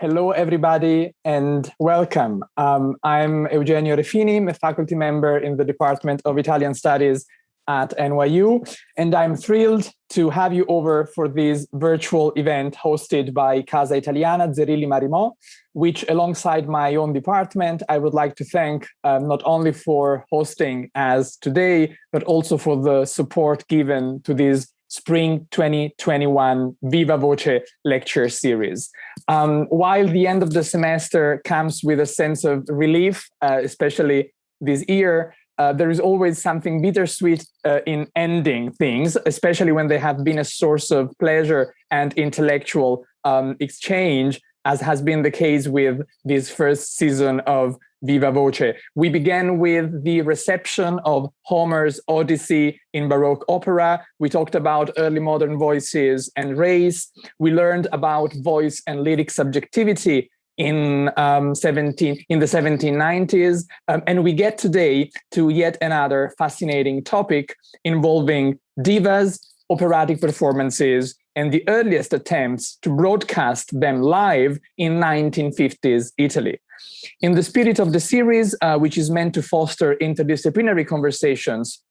Hello, everybody, and welcome. I'm Eugenio Refini, a faculty member in the Department of Italian Studies at NYU, and I'm thrilled to have you over for this virtual event hosted by Casa Italiana Zerilli-marimò, which alongside my own department, I would like to thank not only for hosting as today, but also for the support given to this Spring 2021 Viva Voce lecture series. While the end of the semester comes with a sense of relief, especially this year, there is always something bittersweet in ending things, especially when they have been a source of pleasure and intellectual exchange, as has been the case with this first season of Viva Voce. We began with the reception of Homer's Odyssey in Baroque opera. We talked about early modern voices and race. We learned about voice and lyric subjectivity in the 1790s. And we get today to yet another fascinating topic involving divas, operatic performances, and the earliest attempts to broadcast them live in 1950s Italy. In the spirit of the series, which is meant to foster interdisciplinary conversations,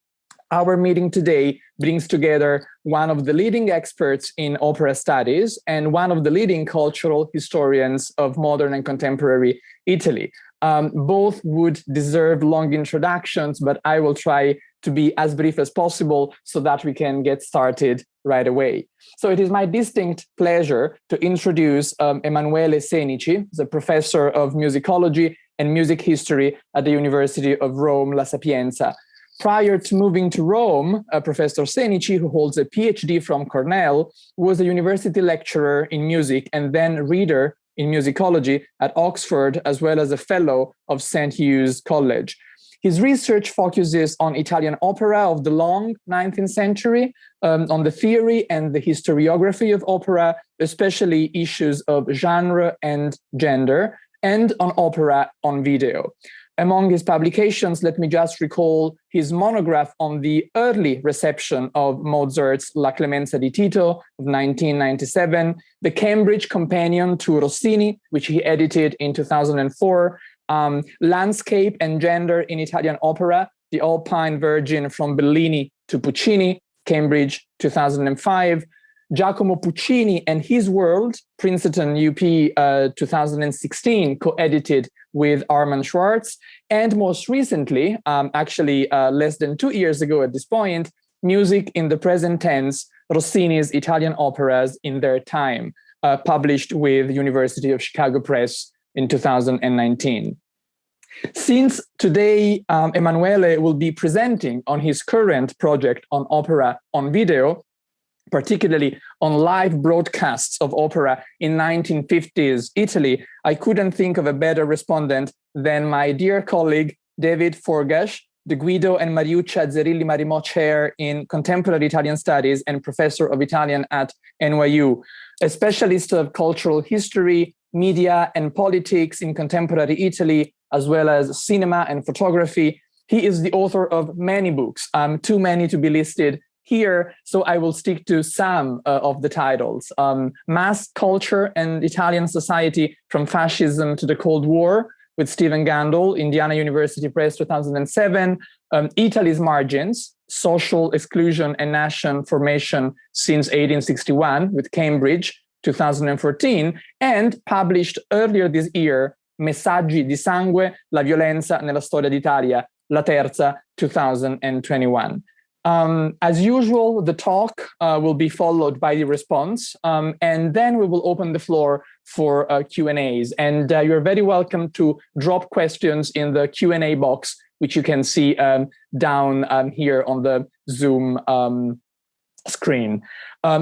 our meeting today brings together one of the leading experts in opera studies and one of the leading cultural historians of modern and contemporary Italy. Both would deserve long introductions, but I will try to be as brief as possible so that we can get started right away. So it is my distinct pleasure to introduce Emanuele Senici, the professor of musicology and music history at the University of Rome, La Sapienza. Prior to moving to Rome, Professor Senici, who holds a PhD from Cornell, was a university lecturer in music and then reader in musicology at Oxford, as well as a fellow of St. Hugh's College. His research focuses on Italian opera of the long 19th century, on the theory and the historiography of opera, especially issues of genre and gender, and on opera on video. Among his publications, let me just recall his monograph on the early reception of Mozart's La Clemenza di Tito of 1997, the Cambridge Companion to Rossini, which he edited in 2004, Landscape and Gender in Italian Opera, The Alpine Virgin from Bellini to Puccini, Cambridge 2005, Giacomo Puccini and His World, Princeton UP 2016, co-edited with Armand Schwartz, and most recently, less than 2 years ago at this point, Music in the Present Tense, Rossini's Italian Operas in Their Time, published with University of Chicago Press in 2019. Since today, Emanuele will be presenting on his current project on opera on video, particularly on live broadcasts of opera in 1950s Italy, I couldn't think of a better respondent than my dear colleague, David Forgacs, the Guido and Mariuccia Zerilli-marimò Chair in Contemporary Italian Studies and Professor of Italian at NYU, a specialist of cultural history, media and politics in contemporary Italy, as well as cinema and photography. He is the author of many books, too many to be listed here, so I will stick to some of the titles. Mass Culture and Italian Society from Fascism to the Cold War with Stephen Gandol, Indiana University Press 2007, Italy's Margins, Social Exclusion and Nation Formation since 1861 with Cambridge 2014, and published earlier this year, Messaggi di Sangue, la violenza nella storia d'Italia, La Terza, 2021. As usual, the talk will be followed by the response, and then we will open the floor for Q&As. And you're very welcome to drop questions in the Q&A box, which you can see down here on the Zoom screen.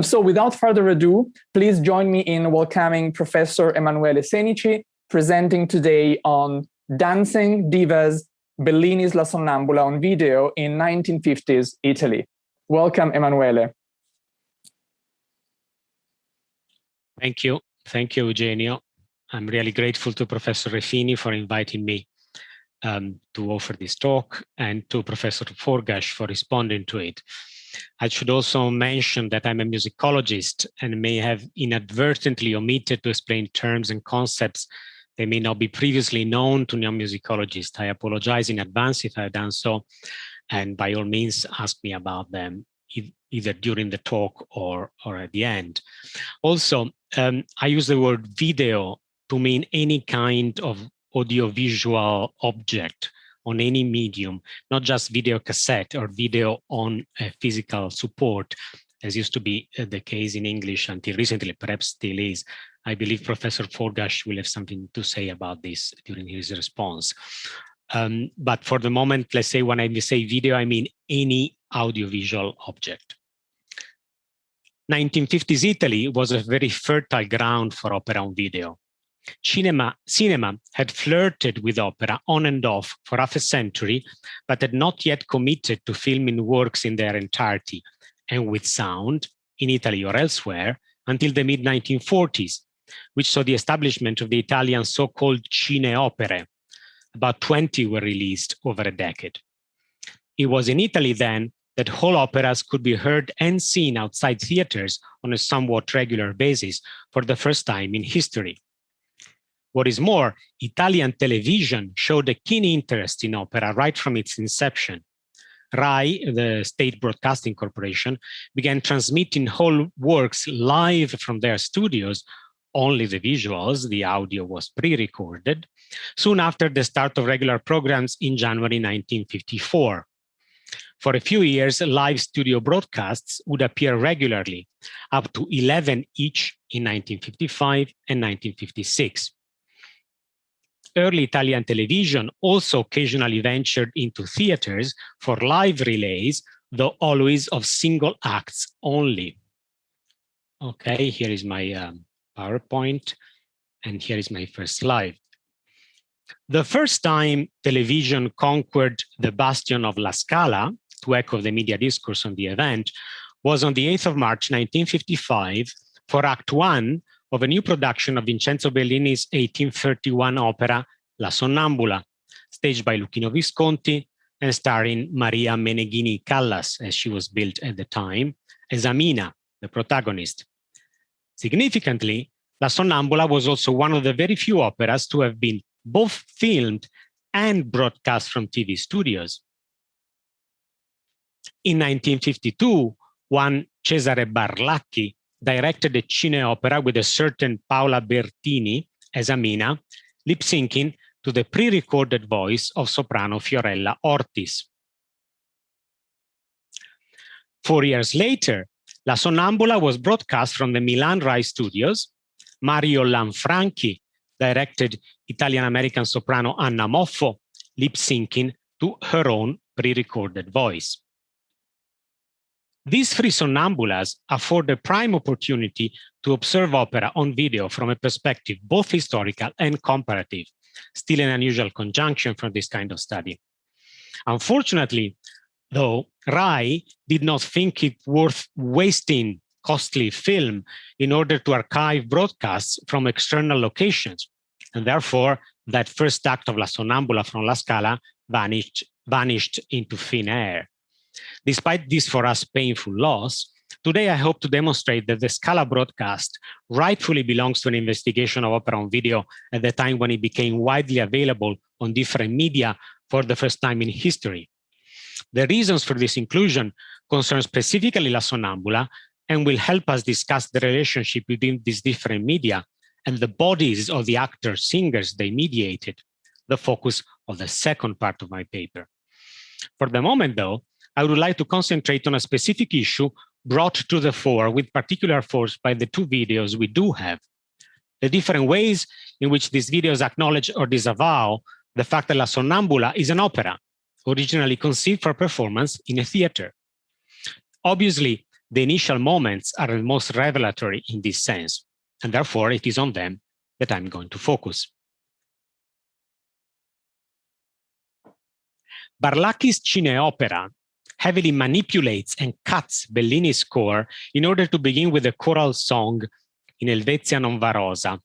So without further ado, please join me in welcoming Professor Emanuele Senici, presenting today on Dancing Divas, Bellini's La Sonnambula on video in 1950s Italy. Welcome, Emanuele. Thank you. Thank you, Eugenio. I'm really grateful to Professor Refini for inviting me to offer this talk, and to Professor Forgacs for responding to it. I should also mention that I'm a musicologist and may have inadvertently omitted to explain terms and concepts that may not be previously known to non-musicologists. I apologize in advance if I've done so, and by all means, ask me about them either during the talk or at the end. Also, I use the word video to mean any kind of audiovisual object on any medium, not just video cassette or video on a physical support, as used to be the case in English until recently, perhaps still is. I believe Professor Forgacs will have something to say about this during his response. But for the moment, let's say when I say video, I mean any audiovisual object. 1950s Italy was a very fertile ground for opera on video. Cinema had flirted with opera on and off for half a century, but had not yet committed to filming works in their entirety and with sound, in Italy or elsewhere, until the mid-1940s, which saw the establishment of the Italian so-called cineopere. About 20 were released over a decade. It was in Italy then that whole operas could be heard and seen outside theaters on a somewhat regular basis for the first time in history. What is more, Italian television showed a keen interest in opera right from its inception. RAI, the State Broadcasting Corporation, began transmitting whole works live from their studios, only the visuals, the audio was pre-recorded, soon after the start of regular programs in January 1954. For a few years, live studio broadcasts would appear regularly, up to 11 each in 1955 and 1956. Early Italian television also occasionally ventured into theaters for live relays, though always of single acts only. Okay, here is my PowerPoint, and here is my first slide. The first time television conquered the bastion of La Scala, to echo the media discourse on the event, was on the 8th of March, 1955, for Act 1 of a new production of Vincenzo Bellini's 1831 opera, La Sonnambula, staged by Luchino Visconti and starring Maria Callas, as she was billed at the time, as Amina, the protagonist. Significantly, La Sonnambula was also one of the very few operas to have been both filmed and broadcast from TV studios. In 1952, one Cesare Barlacchi directed a cine opera with a certain Paola Bertini as Amina, lip-syncing to the pre-recorded voice of soprano Fiorella Ortiz. 4 years later, La Sonnambula was broadcast from the Milan RAI studios. Mario Lanfranchi directed Italian-American soprano Anna Moffo, lip-syncing to her own pre-recorded voice. These three Sonnambulas afford a prime opportunity to observe opera on video from a perspective both historical and comparative, still an unusual conjunction for this kind of study. Unfortunately, though, RAI did not think it worth wasting costly film in order to archive broadcasts from external locations, and therefore that first act of La Sonnambula from La Scala vanished into thin air. Despite this for us painful loss, today I hope to demonstrate that the Scala broadcast rightfully belongs to an investigation of opera on video at the time when it became widely available on different media for the first time in history. The reasons for this inclusion concern specifically La Sonnambula and will help us discuss the relationship between these different media and the bodies of the actors, singers they mediated, the focus of the second part of my paper. For the moment, though, I would like to concentrate on a specific issue brought to the fore with particular force by the two videos we do have. The different ways in which these videos acknowledge or disavow the fact that La Sonnambula is an opera, originally conceived for performance in a theater. Obviously, the initial moments are the most revelatory in this sense, and therefore it is on them that I'm going to focus. Barlacchi's cine opera heavily manipulates and cuts Bellini's score in order to begin with a choral song in Helvetia non va rosa,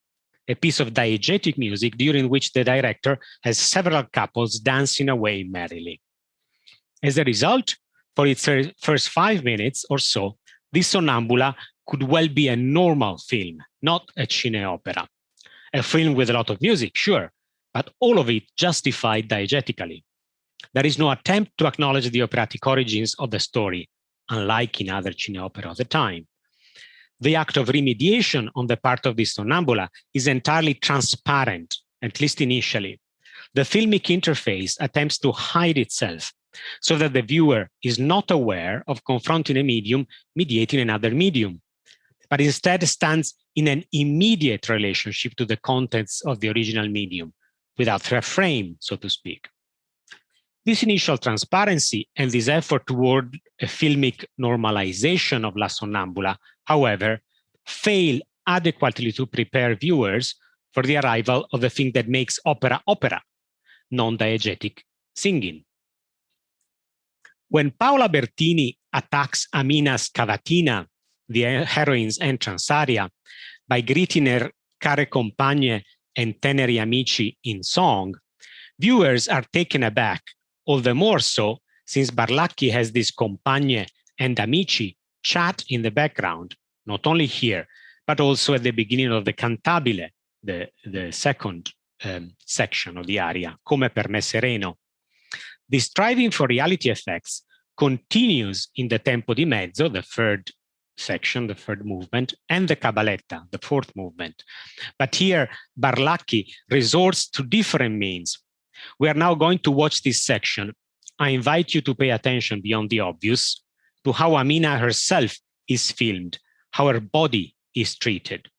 a piece of diegetic music during which the director has several couples dancing away merrily. As a result, For its first 5 minutes or so, this Sonnambula could well be a normal film, not a cine opera. A film with a lot of music, sure, but all of it justified diegetically. There is no attempt to acknowledge the operatic origins of the story, unlike in other cine opera of the time. The act of remediation on the part of the Sonnambula is entirely transparent, at least initially. The filmic interface attempts to hide itself so that the viewer is not aware of confronting a medium mediating another medium, but instead stands in an immediate relationship to the contents of the original medium, without a frame, so to speak. This initial transparency and this effort toward a filmic normalization of La Sonnambula, however, fail adequately to prepare viewers for the arrival of the thing that makes opera opera, non-diegetic singing. When Paola Bertini attacks Amina's cavatina, the heroine's entrance aria, by greeting her care compagne and teneri amici in song, viewers are taken aback, all the more so since Barlacchi has this compagne and amici chat in the background, not only here, but also at the beginning of the cantabile, the second section of the aria, Come per me sereno. The striving for reality effects continues in the tempo di mezzo, the third section, the third movement, and the cabaletta, the fourth movement. But here, Barlacchi resorts to different means. We are now going to watch this section. I invite you to pay attention beyond the obvious to how Amina herself is filmed, how her body is treated.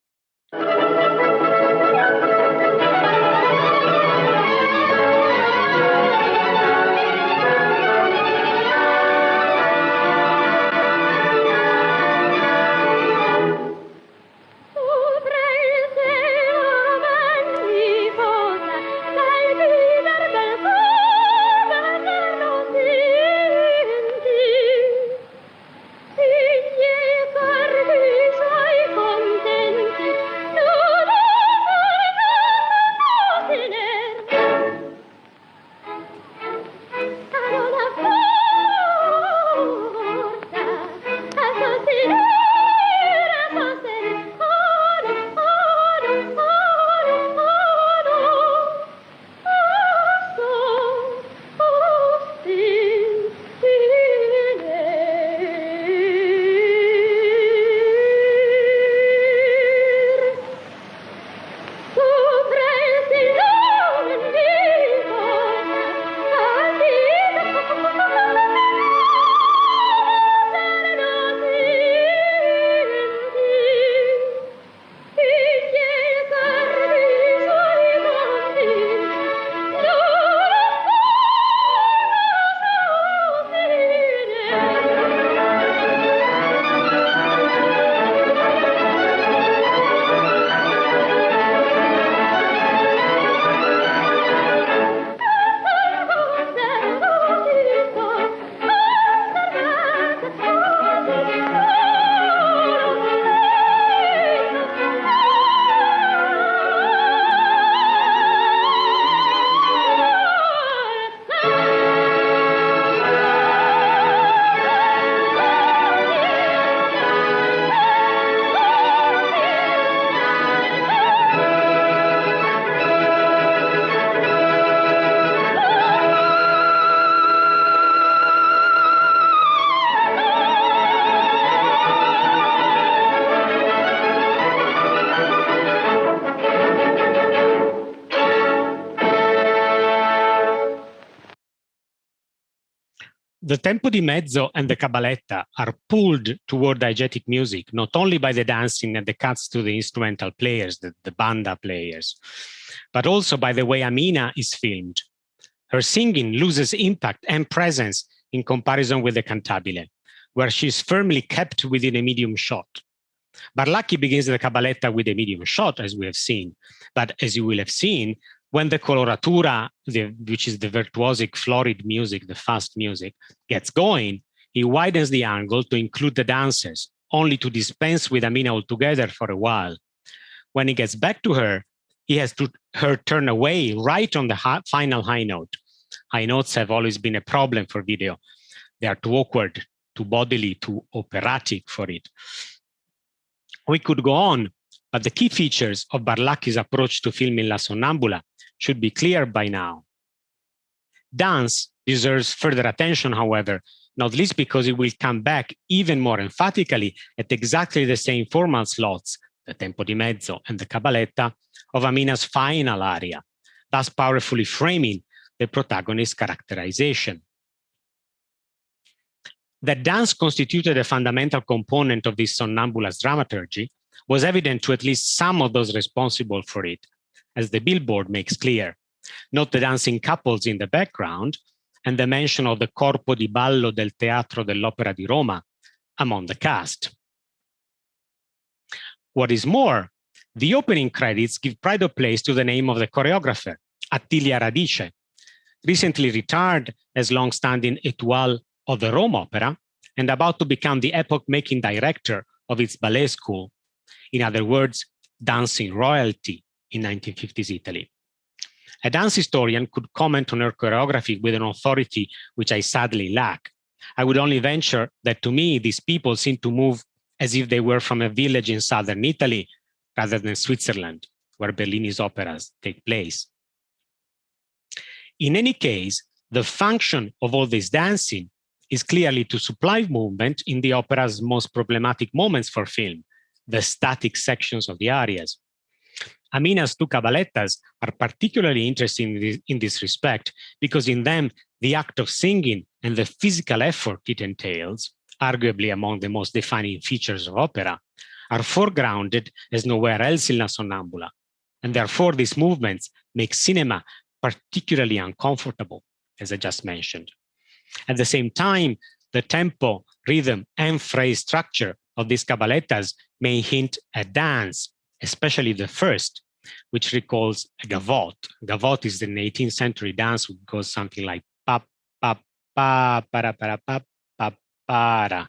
The tempo di mezzo and the cabaletta are pulled toward diegetic music, not only by the dancing and the cuts to the instrumental players, the banda players, but also by the way Amina is filmed. Her singing loses impact and presence in comparison with the cantabile, where she is firmly kept within a medium shot. Barlacchi begins the cabaletta with a medium shot, as we have seen, but as you will have seen, when the coloratura, which is the virtuosic florid music, the fast music, gets going, he widens the angle to include the dancers, only to dispense with Amina altogether for a while. When he gets back to her, he has to her turn away right on the final high note. High notes have always been a problem for video. They are too awkward, too bodily, too operatic for it. We could go on, but the key features of Barlacchi's approach to filming La Sonnambula should be clear by now. Dance deserves further attention, however, not least because it will come back even more emphatically at exactly the same formal slots, the tempo di mezzo and the cabaletta, of Amina's final aria, thus powerfully framing the protagonist's characterization. That dance constituted a fundamental component of this Sonnambula's dramaturgy was evident to at least some of those responsible for it, as the billboard makes clear. Note the dancing couples in the background and the mention of the Corpo di Ballo del Teatro dell'Opera di Roma among the cast. What is more, the opening credits give pride of place to the name of the choreographer, Attilia Radice, recently retired as long-standing étoile of the Rome Opera and about to become the epoch-making director of its ballet school. In other words, dancing royalty in 1950s Italy. A dance historian could comment on her choreography with an authority which I sadly lack. I would only venture that to me, these people seem to move as if they were from a village in southern Italy rather than Switzerland, where Bellini's operas take place. In any case, the function of all this dancing is clearly to supply movement in the opera's most problematic moments for film, the static sections of the arias. Amina's two cabalettas are particularly interesting in this respect because in them, the act of singing and the physical effort it entails, arguably among the most defining features of opera, are foregrounded as nowhere else in La Sonnambula, and therefore these movements make cinema particularly uncomfortable, as I just mentioned. At the same time, the tempo, rhythm, and phrase structure of these cabalettas may hint at dance, especially the first, which recalls a gavotte. Gavotte is an 18th century dance which goes something like pa, pa, pa, para, pa, pa, para,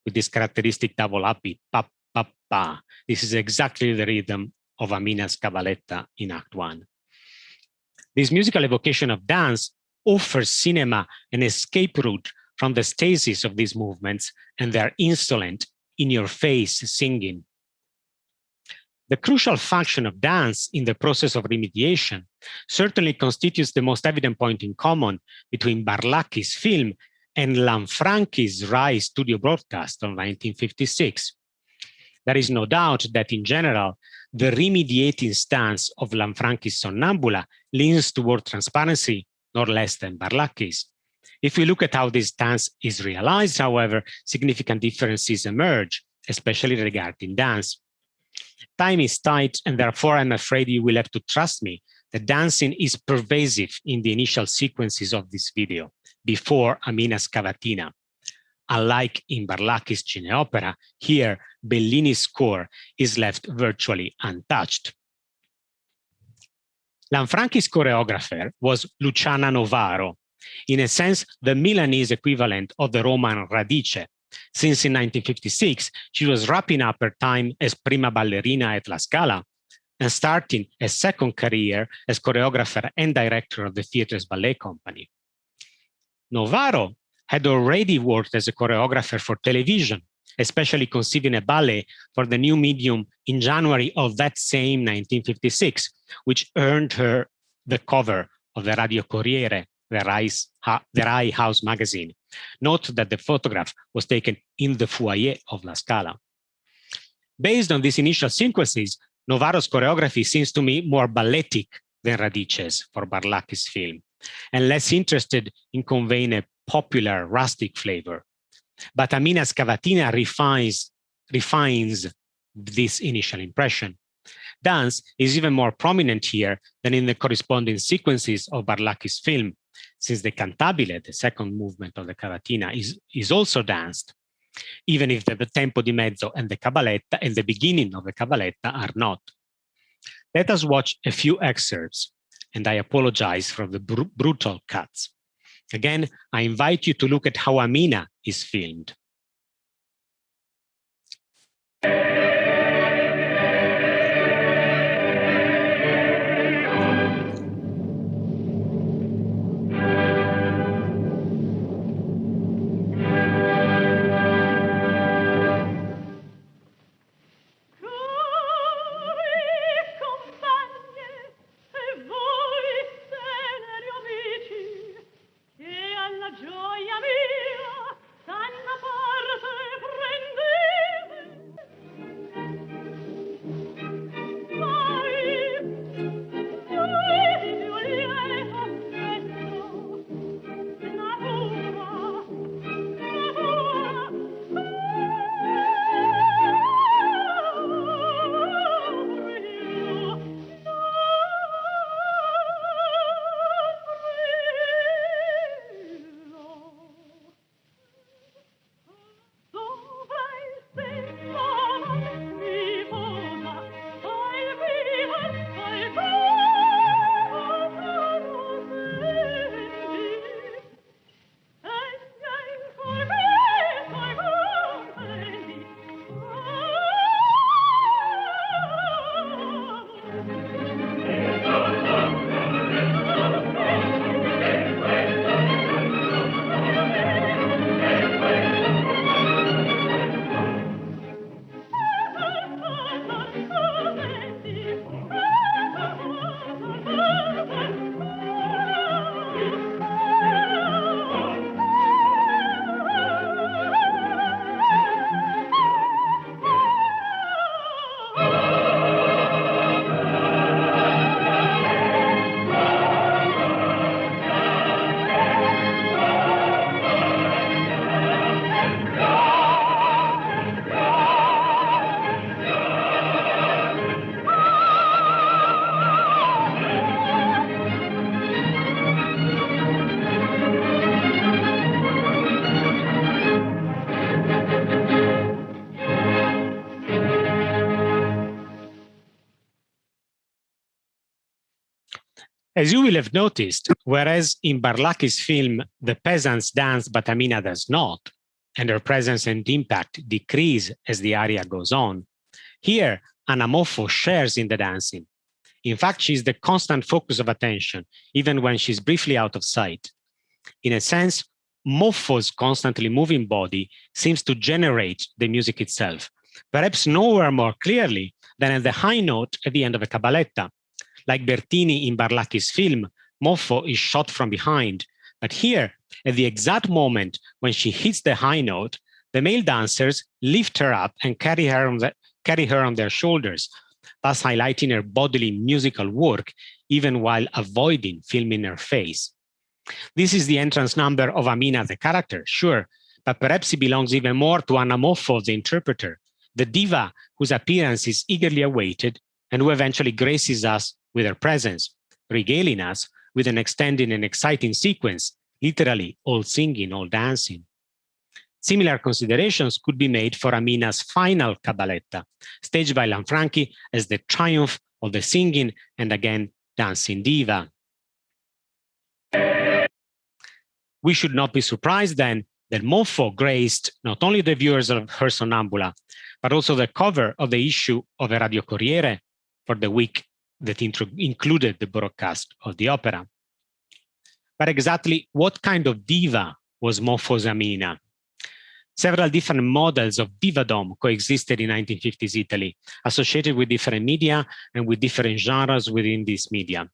with this characteristic double upbeat, pa, pa, pa. This is exactly the rhythm of Amina's cabaletta in Act 1. This musical evocation of dance offers cinema an escape route from the stasis of these movements and their insolent, in-your-face singing. The crucial function of dance in the process of remediation certainly constitutes the most evident point in common between Barlacchi's film and Lanfranchi's Rai studio broadcast of 1956. There is no doubt that in general, the remediating stance of Lanfranchi's Sonnambula leans toward transparency, no less than Barlacchi's. If we look at how this stance is realized, however, significant differences emerge, especially regarding dance. Time is tight, and therefore I'm afraid you will have to trust me that dancing is pervasive in the initial sequences of this video, before Amina's cavatina. Unlike in Barlacchi's Cineopera, here Bellini's score is left virtually untouched. Lanfranchi's choreographer was Luciana Novaro, in a sense the Milanese equivalent of the Roman Radice, since in 1956 she was wrapping up her time as prima ballerina at La Scala and starting a second career as choreographer and director of the theatre's ballet company. Novaro had already worked as a choreographer for television, especially conceiving a ballet for the new medium in January of that same 1956, which earned her the cover of the Radio Corriere, the Rai House magazine. Note that the photograph was taken in the foyer of La Scala. Based on these initial sequences, Novaro's choreography seems to me more balletic than Radice's for Barlacchi's film, and less interested in conveying a popular rustic flavor. But Amina's cavatina refines this initial impression. Dance is even more prominent here than in the corresponding sequences of Barlacchi's film, since the cantabile, the second movement of the cavatina, is also danced, even if the tempo di mezzo and the cabaletta and the beginning of the cabaletta are not. Let us watch a few excerpts, and I apologize for the brutal cuts. Again, I invite you to look at how Amina is filmed. As you will have noticed, whereas in Barlacchi's film, the peasants dance but Amina does not, and her presence and impact decrease as the aria goes on, here Anna Moffo shares in the dancing. In fact, she's the constant focus of attention, even when she's briefly out of sight. In a sense, Moffo's constantly moving body seems to generate the music itself, perhaps nowhere more clearly than at the high note at the end of a cabaletta. Like Bertini in Barlacchi's film, Moffo is shot from behind, but here, at the exact moment when she hits the high note, the male dancers lift her up and carry her on their shoulders, thus highlighting her bodily musical work, even while avoiding filming her face. This is the entrance number of Amina, the character, sure, but perhaps it belongs even more to Anna Moffo, the interpreter, the diva whose appearance is eagerly awaited and who eventually graces us with her presence, regaling us with an extended and exciting sequence, literally all singing, all dancing. Similar considerations could be made for Amina's final cabaletta, staged by Lanfranchi as the triumph of the singing and again dancing diva. We should not be surprised then that Moffo graced not only the viewers of her Sonnambula, but also the cover of the issue of a Radio Corriere for the week that included the broadcast of the opera. But exactly what kind of diva was Moffo's Amina? Several different models of divadom coexisted in 1950s Italy, associated with different media and with different genres within this media.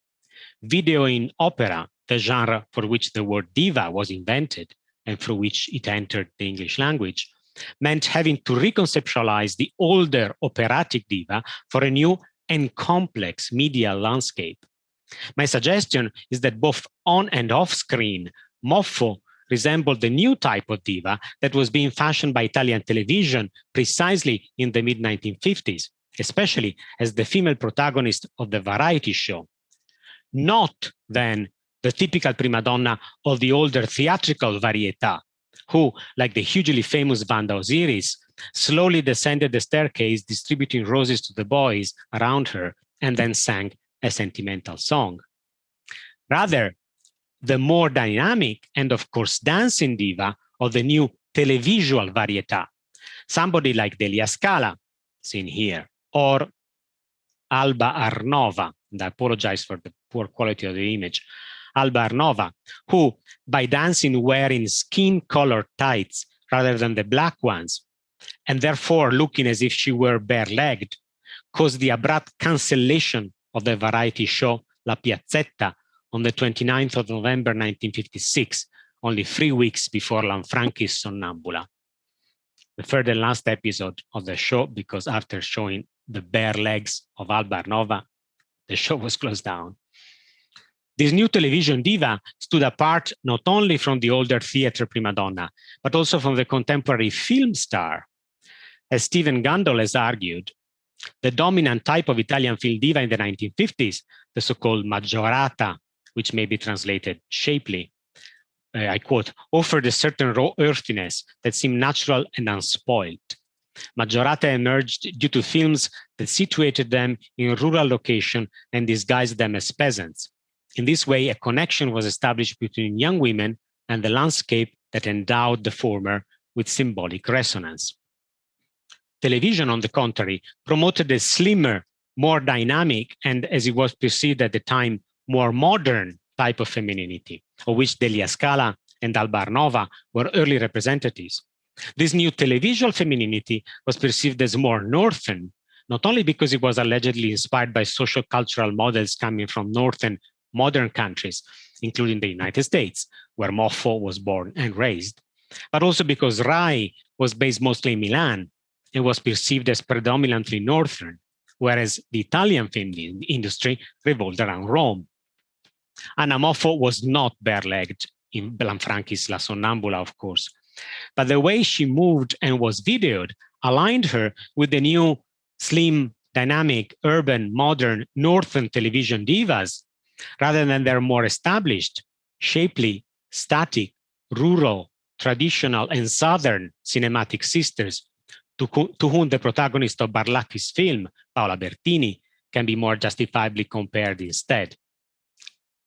Video in opera, the genre for which the word diva was invented and through which it entered the English language, meant having to reconceptualize the older operatic diva for a new and complex media landscape. My suggestion is that both on and off screen, Moffo resembled the new type of diva that was being fashioned by Italian television precisely in the mid-1950s, especially as the female protagonist of the variety show. Not, then, the typical prima donna of the older theatrical varietà, who, like the hugely famous Wanda Osiris, slowly descended the staircase distributing roses to the boys around her and then sang a sentimental song. Rather, the more dynamic and, of course, dancing diva of the new televisual varietà, somebody like Delia Scala, seen here, or Alba Arnova, and I apologize for the poor quality of the image, Alba Arnova, who, by dancing wearing skin-colored tights rather than the black ones, and therefore looking as if she were bare-legged, caused the abrupt cancellation of the variety show La Piazzetta on the 29th of November 1956, only 3 weeks before Lanfranchi's Sonnambula. The third and last episode of the show, because after showing the bare legs of Alba Arnova, the show was closed down. This new television diva stood apart not only from the older theater prima donna, but also from the contemporary film star. As Stephen Gundel has argued, the dominant type of Italian film diva in the 1950s, the so-called maggiorata, which may be translated shapely, I quote, offered a certain raw earthiness that seemed natural and unspoiled. Maggiorata emerged due to films that situated them in rural location and disguised them as peasants. In this way, a connection was established between young women and the landscape that endowed the former with symbolic resonance. Television, on the contrary, promoted a slimmer, more dynamic, and as it was perceived at the time, more modern type of femininity, of which Delia Scala and Alba Arnova were early representatives. This new televisual femininity was perceived as more northern, not only because it was allegedly inspired by social cultural models coming from northern modern countries, including the United States, where Moffo was born and raised, but also because Rai was based mostly in Milan and was perceived as predominantly northern, whereas the Italian film industry revolved around Rome. Anna Moffo was not bare-legged in Lanfranchi's La Sonnambula, of course, but the way she moved and was videoed aligned her with the new slim, dynamic, urban, modern, northern television divas, rather than their more established, shapely, static, rural, traditional, and southern cinematic sisters, to whom the protagonist of Barlacchi's film, Paola Bertini, can be more justifiably compared instead.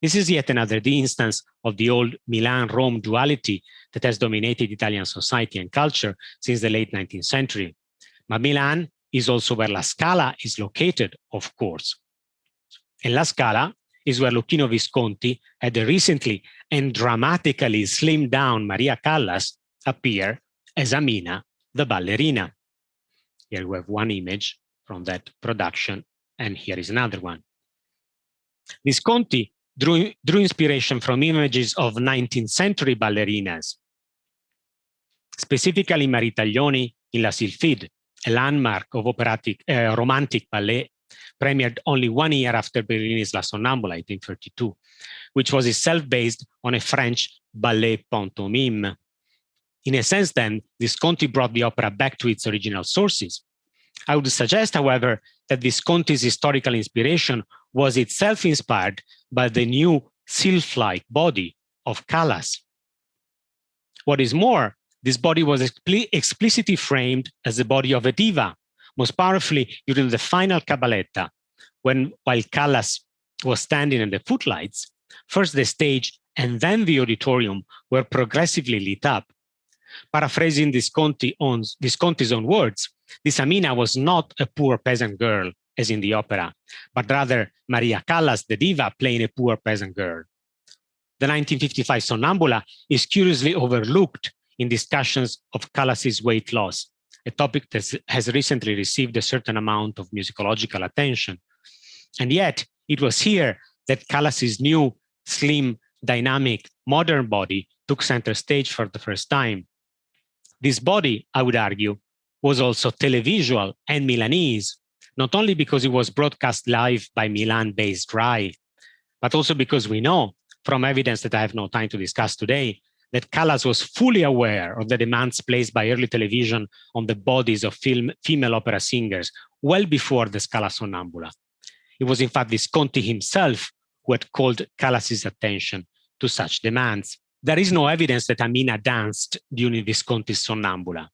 This is yet another instance of the old Milan-Rome duality that has dominated Italian society and culture since the late 19th century. But Milan is also where La Scala is located, of course. And La Scala is where Luchino Visconti had recently and dramatically slimmed down Maria Callas appear as Amina, the ballerina. Here we have one image from that production, and here is another one. Visconti drew inspiration from images of 19th century ballerinas, specifically Marie Taglioni in La Sylphide, a landmark of romantic ballet, premiered only 1 year after Bellini's La Sonnambula, 1832, which was itself based on a French ballet pantomime. In a sense, then, Visconti brought the opera back to its original sources. I would suggest, however, that Visconti's historical inspiration was itself inspired by the new sylph-like body of Callas. What is more, this body was explicitly framed as the body of a diva, most powerfully during the final cabaletta, while Callas was standing in the footlights, first the stage and then the auditorium were progressively lit up. Paraphrasing Visconti's own words, this Amina was not a poor peasant girl, as in the opera, but rather Maria Callas, the diva, playing a poor peasant girl. The 1955 Sonnambula is curiously overlooked in discussions of Callas's weight loss, a topic that has recently received a certain amount of musicological attention. And yet, it was here that Callas's new, slim, dynamic, modern body took center stage for the first time. This body, I would argue, was also televisual and Milanese, not only because it was broadcast live by Milan-based RAI, but also because we know, from evidence that I have no time to discuss today, that Callas was fully aware of the demands placed by early television on the bodies of female opera singers well before the Scala Sonnambula. It was in fact Visconti himself who had called Callas's attention to such demands. There is no evidence that Amina danced during Visconti's Sonnambula,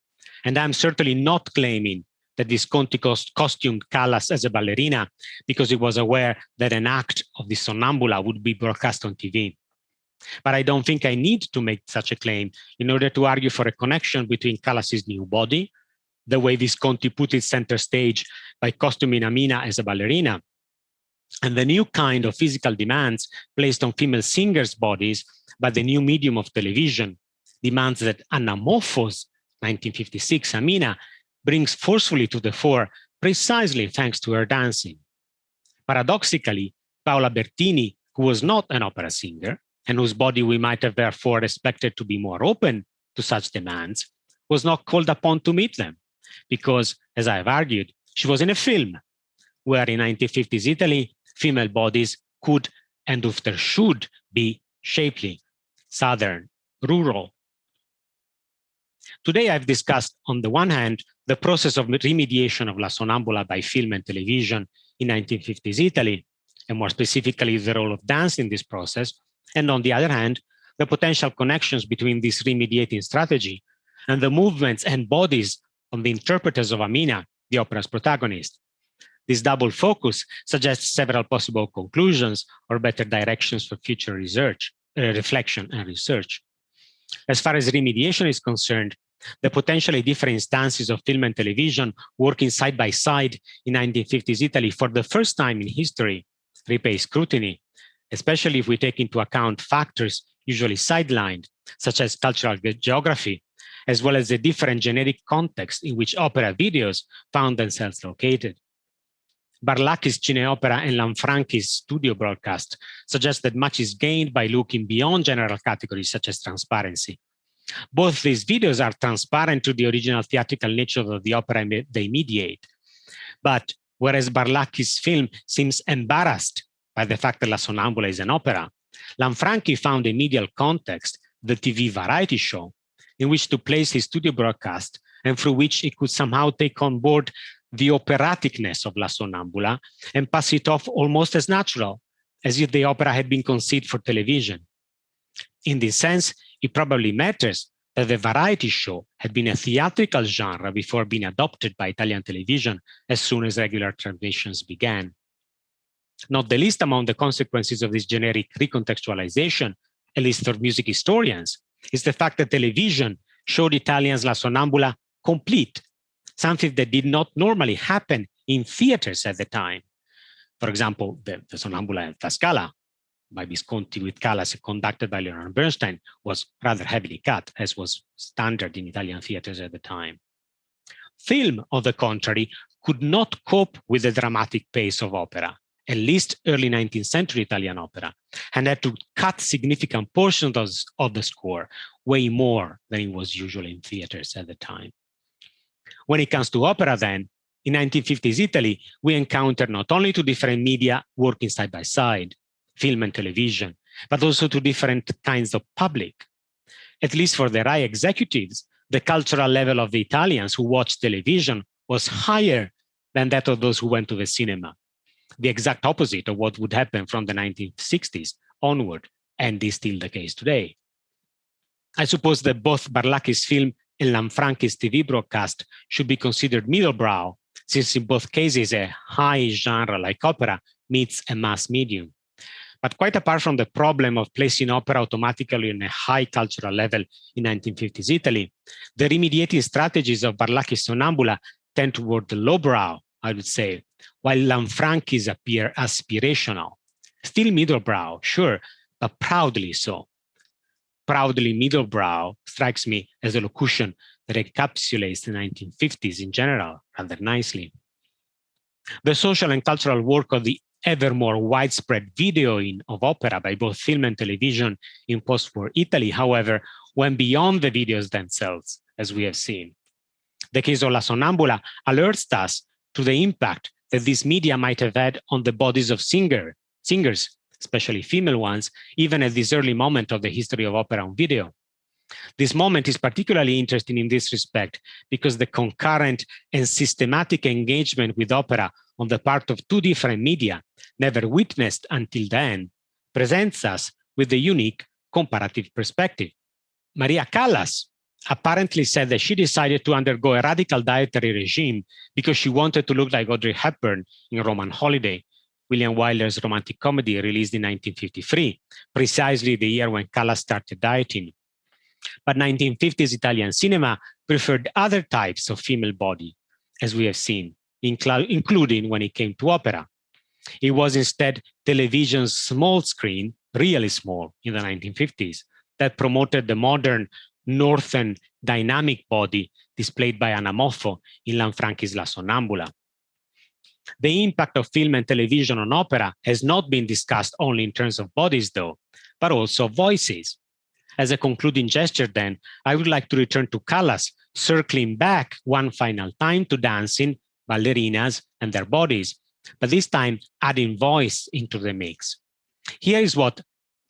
and I'm certainly not claiming that Visconti costumed Callas as a ballerina because he was aware that an act of the Sonnambula would be broadcast on TV. But I don't think I need to make such a claim in order to argue for a connection between Callas's new body, the way Visconti put it center stage by costuming Amina as a ballerina, and the new kind of physical demands placed on female singers' bodies by the new medium of television, demands that Anna Moffo's 1956 Amina brings forcefully to the fore precisely thanks to her dancing. Paradoxically, Paola Bertini, who was not an opera singer, and whose body we might have therefore expected to be more open to such demands, was not called upon to meet them, because, as I have argued, she was in a film, where in 1950s Italy, female bodies could and often should be shapely, southern, rural. Today I've discussed, on the one hand, the process of remediation of La Sonnambula by film and television in 1950s Italy, and more specifically the role of dance in this process, and on the other hand, the potential connections between this remediating strategy and the movements and bodies of the interpreters of Amina, the opera's protagonist. This double focus suggests several possible conclusions or better directions for future research, reflection and research. As far as remediation is concerned, the potentially different instances of film and television working side by side in 1950s Italy for the first time in history repay scrutiny, especially if we take into account factors usually sidelined, such as cultural geography, as well as the different generic context in which opera videos found themselves located. Barlacchi's Cineopera and Lanfranchi's studio broadcast suggest that much is gained by looking beyond general categories such as transparency. Both these videos are transparent to the original theatrical nature of the opera they mediate. But whereas Barlacchi's film seems embarrassed by the fact that La Sonnambula is an opera, Lanfranchi found a medial context, the TV variety show, in which to place his studio broadcast and through which he could somehow take on board the operaticness of La Sonnambula and pass it off almost as natural, as if the opera had been conceived for television. In this sense, it probably matters that the variety show had been a theatrical genre before being adopted by Italian television as soon as regular transmissions began. Not the least among the consequences of this generic recontextualization, at least for music historians, is the fact that television showed Italians La Sonnambula complete, something that did not normally happen in theaters at the time. For example, the Sonnambula at Scala by Visconti with Callas, conducted by Leonard Bernstein, was rather heavily cut, as was standard in Italian theaters at the time. Film, on the contrary, could not cope with the dramatic pace of opera, at least early 19th century Italian opera, and had to cut significant portions of the score, way more than it was usual in theaters at the time. When it comes to opera then, in 1950s Italy, we encountered not only two different media working side by side, film and television, but also two different kinds of public. At least for the Rai executives, the cultural level of the Italians who watched television was higher than that of those who went to the cinema. The exact opposite of what would happen from the 1960s onward, and is still the case today. I suppose that both Barlacchi's film and Lanfranchi's TV broadcast should be considered middlebrow, since in both cases a high genre like opera meets a mass medium. But quite apart from the problem of placing opera automatically on a high cultural level in 1950s Italy, the remediating strategies of Barlacchi's Sonnambula tend toward the lowbrow, I would say, while Lanfranchi's appear aspirational. Still middlebrow, sure, but proudly so. Proudly middlebrow strikes me as a locution that encapsulates the 1950s in general rather nicely. The social and cultural work of the ever more widespread videoing of opera by both film and television in post-war Italy, however, went beyond the videos themselves, as we have seen. The case of La Sonnambula alerts us to the impact that this media might have had on the bodies of singers, especially female ones, even at this early moment of the history of opera on video. This moment is particularly interesting in this respect because the concurrent and systematic engagement with opera on the part of two different media, never witnessed until then, presents us with a unique comparative perspective. Maria Callas apparently said that she decided to undergo a radical dietary regime because she wanted to look like Audrey Hepburn in Roman Holiday, William Wyler's romantic comedy released in 1953, precisely the year when Callas started dieting. But 1950s Italian cinema preferred other types of female body, as we have seen, including when it came to opera. It was instead television's small screen, really small, in the 1950s, that promoted the modern, northern, dynamic body displayed by Anna Moffo in Lanfranchi's La Sonnambula. The impact of film and television on opera has not been discussed only in terms of bodies, though, but also voices. As a concluding gesture, then, I would like to return to Callas, circling back one final time to dancing, ballerinas, and their bodies, but this time adding voice into the mix. Here is what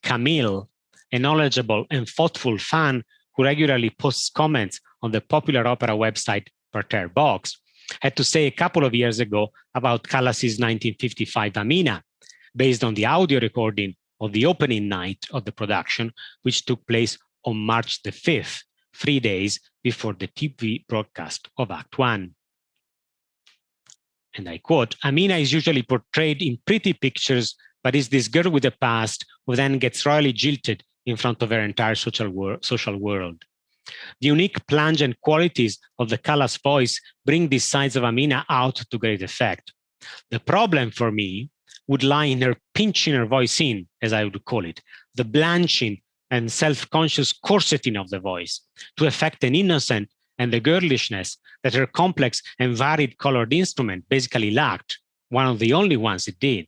Camille, a knowledgeable and thoughtful fan who regularly posts comments on the popular opera website Parterre Box, had to say a couple of years ago about Callas's 1955 Amina, based on the audio recording of the opening night of the production, which took place on March the 5th, 3 days before the TV broadcast of Act 1. And I quote, Amina is usually portrayed in pretty pictures, but is this girl with a past who then gets royally jilted in front of her entire social world. The unique plangent qualities of the Callas voice bring these sides of Amina out to great effect. The problem for me would lie in her pinching her voice in, as I would call it, the blanching and self-conscious corseting of the voice to effect an innocent and the girlishness that her complex and varied colored instrument basically lacked, one of the only ones it did.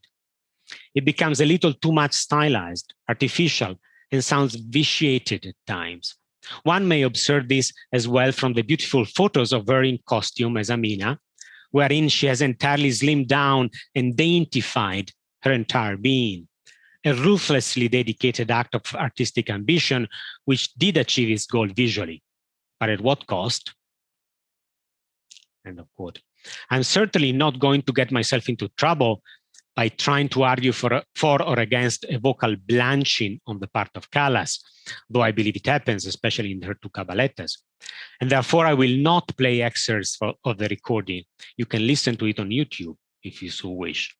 It becomes a little too much stylized, artificial, and sounds vitiated at times. One may observe this as well from the beautiful photos of her in costume as Amina, wherein she has entirely slimmed down and daintified her entire being. A ruthlessly dedicated act of artistic ambition, which did achieve its goal visually. But at what cost? End of quote. I'm certainly not going to get myself into trouble by trying to argue for or against a vocal blanching on the part of Callas, though I believe it happens, especially in her two caballettas. And therefore, I will not play excerpts of the recording. You can listen to it on YouTube if you so wish.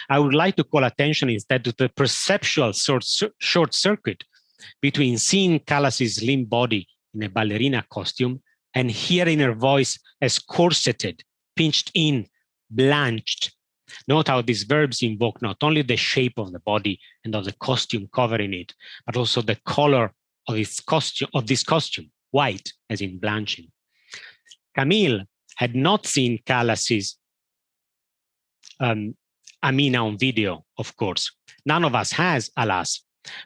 I would like to call attention instead to the perceptual short circuit between seeing Callas's slim body in a ballerina costume and hearing her voice as corseted, pinched in, blanched. Note how these verbs invoke not only the shape of the body and of the costume covering it, but also the color of this costume, white, as in blanching. Camille had not seen Callas's Amina on video, of course. None of us has, alas,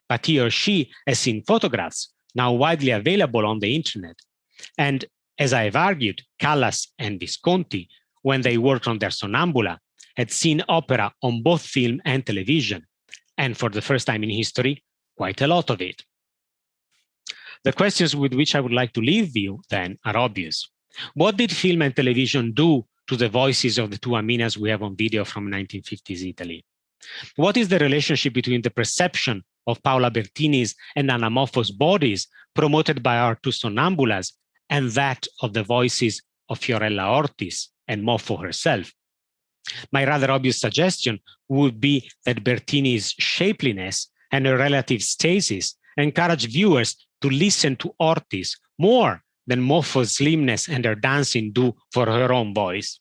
but he or she has seen photographs now widely available on the internet. And as I've argued, Callas and Visconti, when they worked on their Sonnambula, had seen opera on both film and television, and for the first time in history, quite a lot of it. The questions with which I would like to leave you, then, are obvious. What did film and television do to the voices of the two Aminas we have on video from 1950s Italy? What is the relationship between the perception of Paola Bertini's and Anna Moffo's bodies promoted by our two Sonnambulas and that of the voices of Fiorella Ortiz and Moffo herself? My rather obvious suggestion would be that Bertini's shapeliness and her relative stasis encourage viewers to listen to Ortiz more than Moffo's slimness and her dancing do for her own voice.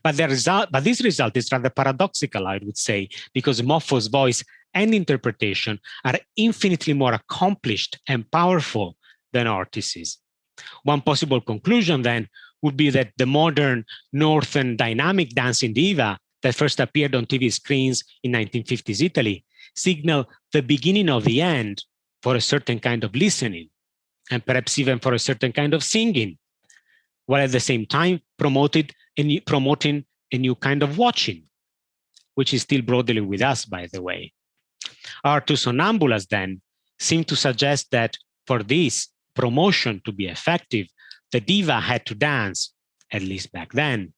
But this result is rather paradoxical, I would say, because Moffo's voice and interpretation are infinitely more accomplished and powerful than Ortiz's. One possible conclusion, then, would be that the modern northern dynamic dancing diva that first appeared on TV screens in 1950s Italy signal the beginning of the end for a certain kind of listening, and perhaps even for a certain kind of singing, while at the same time promoting a new kind of watching, which is still broadly with us, by the way. Our two Sonnambulas, then, seem to suggest that for this promotion to be effective, the diva had to dance, at least back then.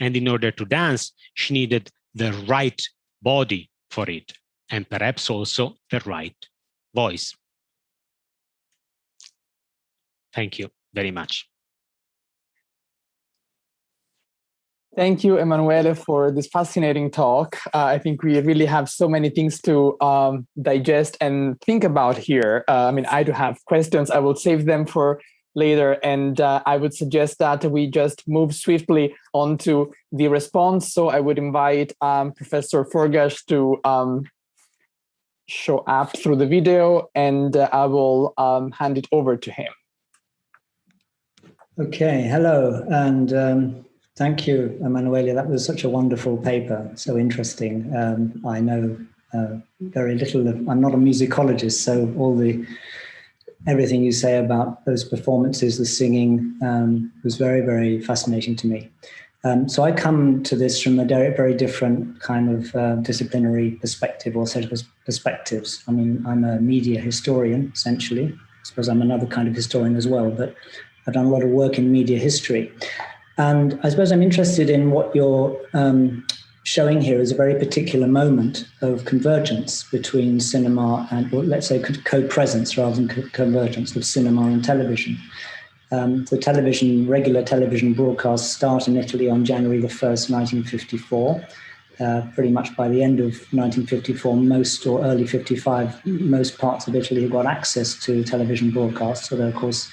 And in order to dance, she needed the right body for it, and perhaps also the right voice. Thank you very much. Thank you, Emanuele, for this fascinating talk. I think we really have so many things to digest and think about here. I mean, I do have questions. I will save them for later. And I would suggest that we just move swiftly on to the response. So I would invite Professor Forgacs to show up through the video, and I will hand it over to him. Okay, hello, and thank you, Emanuele. That was such a wonderful paper, so interesting. I know very little I'm not a musicologist, so everything you say about those performances, the singing, was very, very fascinating to me. So I come to this from a very different kind of disciplinary perspective, or set of perspectives. I mean, I'm a media historian, essentially. I suppose I'm another kind of historian as well, but I've done a lot of work in media history. And I suppose I'm interested in what you're showing here as a very particular moment of convergence between cinema and, or let's say co-presence rather than convergence of cinema and television. The regular television broadcasts start in Italy on January the 1st, 1954. Pretty much by the end of 1954, or early 55, most parts of Italy have got access to television broadcasts, although of course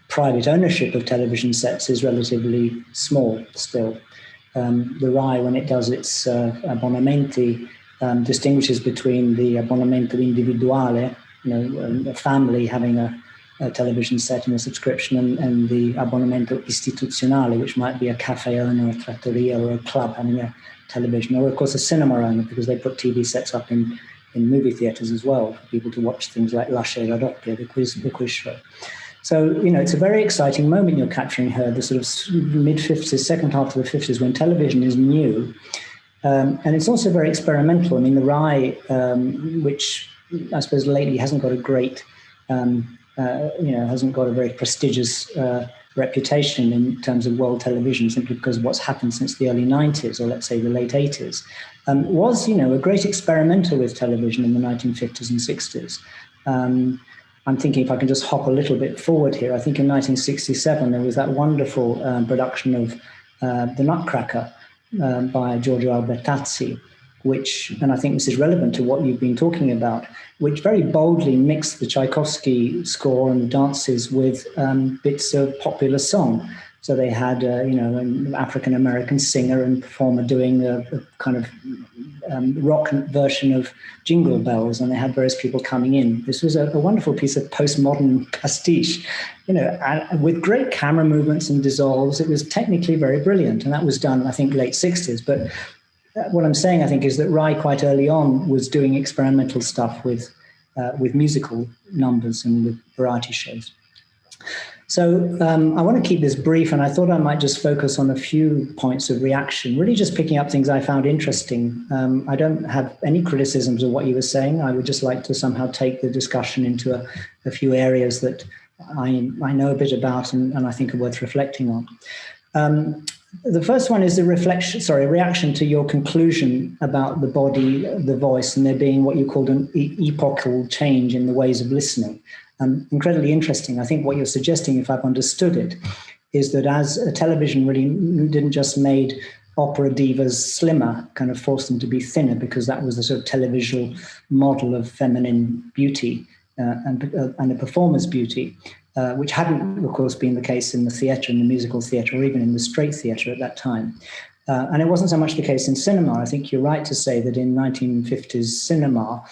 private ownership of television sets is relatively small still. The RAI, when it does its abbonamenti, distinguishes between the abbonamento individuale, a family having a television set and a subscription, and the abbonamento istituzionale, which might be a cafe owner, a trattoria, or a club having a television, or of course a cinema owner, because they put TV sets up in movie theatres as well for people to watch things like La Scena Doppia, the quiz show. So, it's a very exciting moment you're capturing here, the sort of mid-50s, second half of the 50s, when television is new. And it's also very experimental. I mean, the RAI, which I suppose lately hasn't got a great, hasn't got a very prestigious reputation in terms of world television, simply because of what's happened since the early 90s, or let's say the late 80s, was, a great experimenter with television in the 1950s and 60s. I'm thinking, if I can just hop a little bit forward here, I think in 1967 there was that wonderful production of The Nutcracker, by Giorgio Albertazzi, which, and I think this is relevant to what you've been talking about, which very boldly mixed the Tchaikovsky score and the dances with bits of popular song. So they had, an African-American singer and performer doing a kind of rock version of Jingle Bells, and they had various people coming in. This was a wonderful piece of postmodern pastiche, and with great camera movements and dissolves. It was technically very brilliant, and that was done, I think, late 60s. But what I'm saying, I think, is that Rai quite early on was doing experimental stuff with musical numbers and with variety shows. So I want to keep this brief, and I thought I might just focus on a few points of reaction, really just picking up things I found interesting. I don't have any criticisms of what you were saying. I would just like to somehow take the discussion into a few areas that I know a bit about and I think are worth reflecting on. The first one is a reaction to your conclusion about the body, the voice, and there being what you called an epochal change in the ways of listening. Incredibly interesting. I think what you're suggesting, if I've understood it, is that as television really didn't just made opera divas slimmer, kind of forced them to be thinner, because that was the sort of televisual model of feminine beauty and a performer's beauty, which hadn't, of course, been the case in the theatre, in the musical theatre, or even in the straight theatre at that time. And it wasn't so much the case in cinema. I think you're right to say that in 1950s cinema,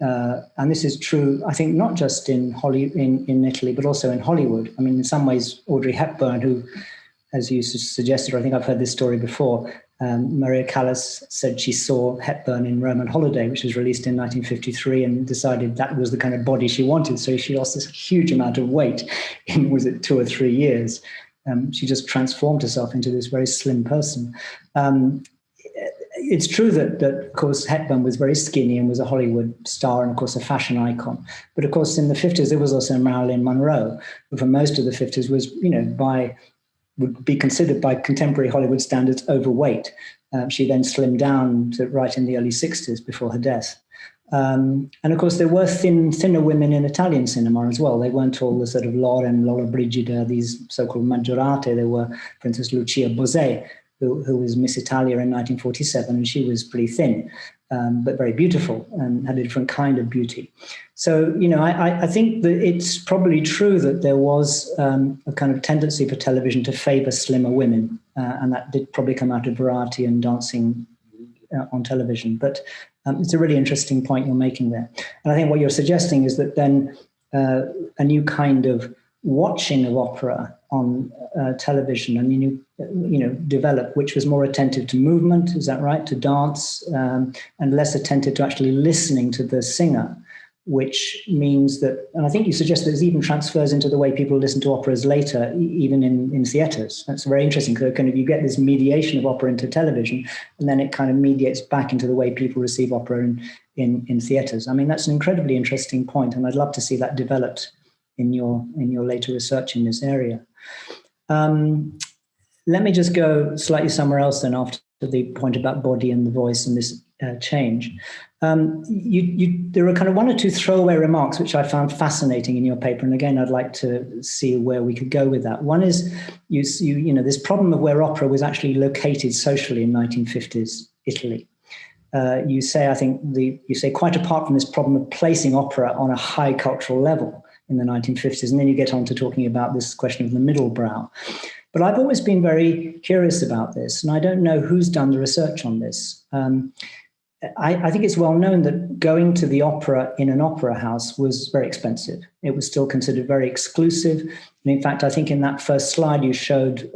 and this is true, I think, not just in Italy, but also in Hollywood. I mean, in some ways, Audrey Hepburn, who, as you suggested, I think I've heard this story before, Maria Callas said she saw Hepburn in Roman Holiday, which was released in 1953, and decided that was the kind of body she wanted. So she lost this huge amount of weight in, was it 2 or 3 years? She just transformed herself into this very slim person. It's true that, of course, Hepburn was very skinny and was a Hollywood star and, of course, a fashion icon. But, of course, in the 50s, there was also Marilyn Monroe, who for most of the 50s was, would be considered by contemporary Hollywood standards overweight. She then slimmed down to right in the early 60s before her death. And, of course, there were thinner women in Italian cinema as well. They weren't all the sort of Lola Brigida, these so-called maggiorate. There were, for instance, Lucia Bosé, who was Miss Italia in 1947, and she was pretty thin, but very beautiful and had a different kind of beauty. So, I think that it's probably true that there was a kind of tendency for television to favor slimmer women, and that did probably come out of variety and dancing on television. But it's a really interesting point you're making there. And I think what you're suggesting is that then a new kind of watching of opera on television and developed, which was more attentive to movement, is that right, to dance, and less attentive to actually listening to the singer, which means that, and I think you suggest that it even transfers into the way people listen to operas later, even in theatres. That's very interesting, because kind of you get this mediation of opera into television, and then it kind of mediates back into the way people receive opera in theatres. I mean, that's an incredibly interesting point, and I'd love to see that developed in your later research in this area. Let me just go slightly somewhere else then after the point about body and the voice and this change. There are kind of one or two throwaway remarks which I found fascinating in your paper, and again I'd like to see where we could go with that. One is this problem of where opera was actually located socially in 1950s Italy. You say quite apart from this problem of placing opera on a high cultural level in the 1950s, and then you get on to talking about this question of the middle brow. But I've always been very curious about this, and I don't know who's done the research on this. I think it's well known that going to the opera in an opera house was very expensive. It was still considered very exclusive. And in fact, I think in that first slide you showed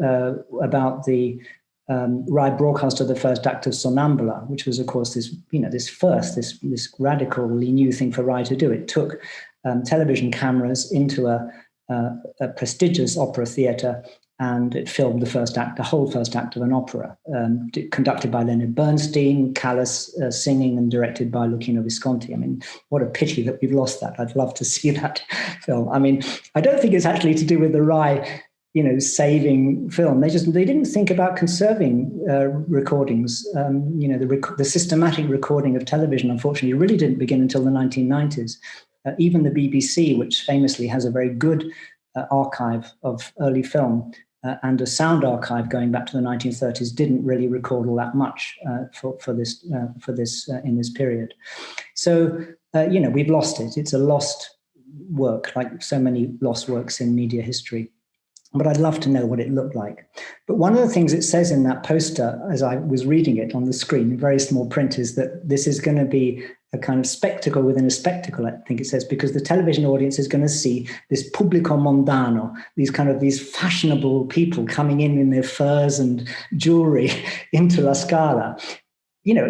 about the Rai broadcast of the first act of Sonnambula, which was, of course, this radically new thing for Rai to do. It took television cameras into a prestigious opera theatre, and it filmed the whole first act of an opera, conducted by Leonard Bernstein, Callas singing, and directed by Luchino Visconti. I mean, what a pity that we've lost that. I'd love to see that film. I mean, I don't think it's actually to do with the Rai, saving film. They didn't think about conserving recordings. The systematic recording of television, unfortunately, really didn't begin until the 1990s. Even the BBC, which famously has a very good archive of early film, and a sound archive going back to the 1930s didn't really record all that much for this in this period. So we've lost it. It's a lost work, like so many lost works in media history. But I'd love to know what it looked like. But one of the things it says in that poster, as I was reading it on the screen in very small print, is that this is going to be a kind of spectacle within a spectacle, I think it says, because the television audience is going to see this pubblico mondano, these fashionable people coming in their furs and jewelry into La Scala.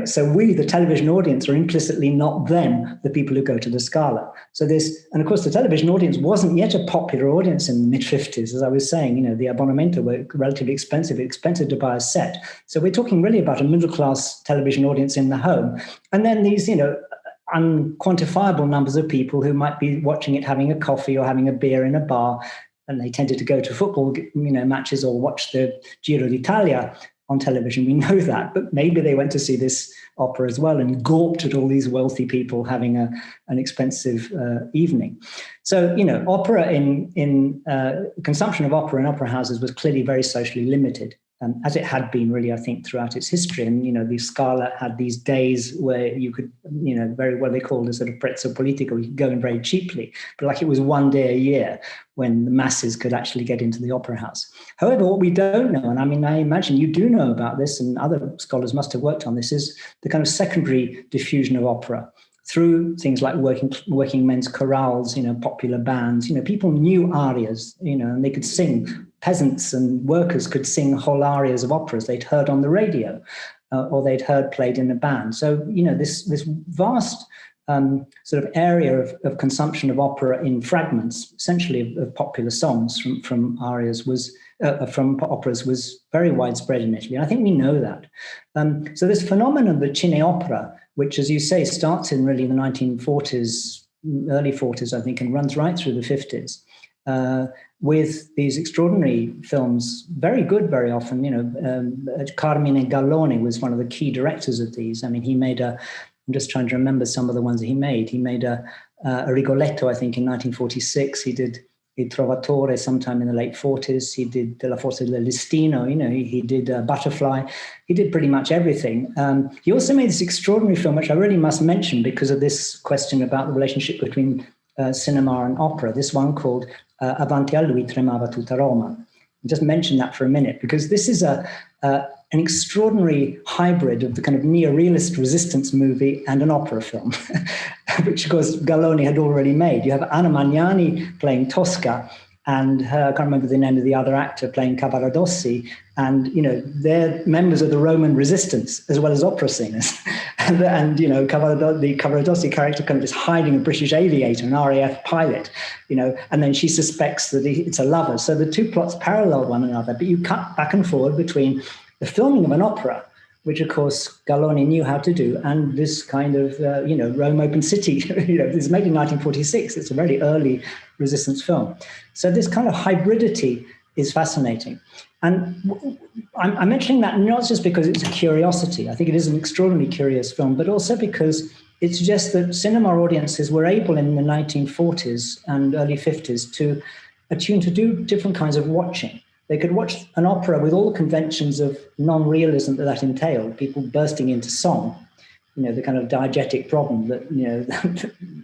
So we, the television audience, are implicitly not them, the people who go to the Scala. So and of course, the television audience wasn't yet a popular audience in the mid-50s. As I was saying, the abbonamento were relatively expensive to buy a set. So we're talking really about a middle-class television audience in the home. And then these, unquantifiable numbers of people who might be watching it, having a coffee or having a beer in a bar, and they tended to go to football, matches or watch the Giro d'Italia on television. We know that, but maybe they went to see this opera as well and gawped at all these wealthy people having an expensive evening. So, opera in consumption of opera in opera houses was clearly very socially limited, as it had been really, I think, throughout its history. And, the Scala had these days where you could, very what they called a sort of prezzo politico, you could go in very cheaply, but like it was one day a year when the masses could actually get into the opera house. However, what we don't know, and I imagine you do know about this, and other scholars must have worked on this, is the kind of secondary diffusion of opera through things like working men's chorales, popular bands. People knew arias, and they could sing. Peasants and workers could sing whole arias of operas they'd heard on the radio or they'd heard played in a band. So, this vast sort of area of consumption of opera in fragments, essentially of popular songs from arias from operas was very widespread in Italy. And I think we know that. So this phenomenon of the cineopera, which, as you say, starts in really the 1940s, early 40s, I think, and runs right through the 50s, with these extraordinary films, very good very often. Carmine Galloni was one of the key directors of these. He made I'm just trying to remember some of the ones that he made. He made a Rigoletto, I think, in 1946. He did Il Trovatore sometime in the late 40s. He did Della Forza del Destino, he did Butterfly. He did pretty much everything. He also made this extraordinary film, which I really must mention because of this question about the relationship between cinema and opera, this one called Avanti a lui tremava tutta Roma. I'll just mention that for a minute, because this is an extraordinary hybrid of the kind of neo-realist resistance movie and an opera film, which, of course, Galloni had already made. You have Anna Magnani playing Tosca, and I can't remember the name of the other actor playing Cavaradossi, and, they're members of the Roman resistance as well as opera singers. and the Cavaradossi character kind of is hiding a British aviator, an RAF pilot, and then she suspects that it's a lover. So the two plots parallel one another, but you cut back and forward between the filming of an opera, which, of course, Galloni knew how to do, and this kind of, Rome Open City, this is made in 1946. It's a very early resistance film. So this kind of hybridity is fascinating. And I'm mentioning that not just because it's a curiosity. I think it is an extraordinarily curious film, but also because it suggests that cinema audiences were able in the 1940s and early 50s to attune to do different kinds of watching. They could watch an opera with all the conventions of non-realism that entailed, people bursting into song, the kind of diegetic problem that,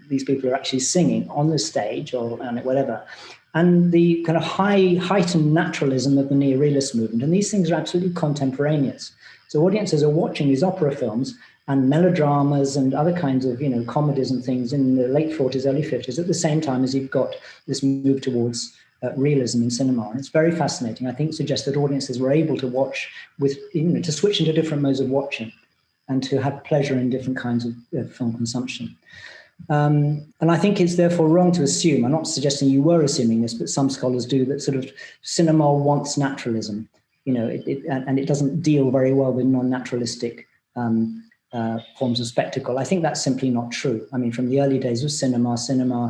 these people are actually singing on the stage or whatever, and the kind of heightened naturalism of the neo-realist movement. And these things are absolutely contemporaneous. So audiences are watching these opera films and melodramas and other kinds of, comedies and things in the late 40s, early 50s, at the same time as you've got this move towards realism in cinema. And it's very fascinating. I think it suggests that audiences were able to watch to switch into different modes of watching and to have pleasure in different kinds of film consumption. And I think it's therefore wrong to assume, I'm not suggesting you were assuming this, but some scholars do, that sort of cinema wants naturalism, and it doesn't deal very well with non-naturalistic forms of spectacle. I think that's simply not true. From the early days of cinema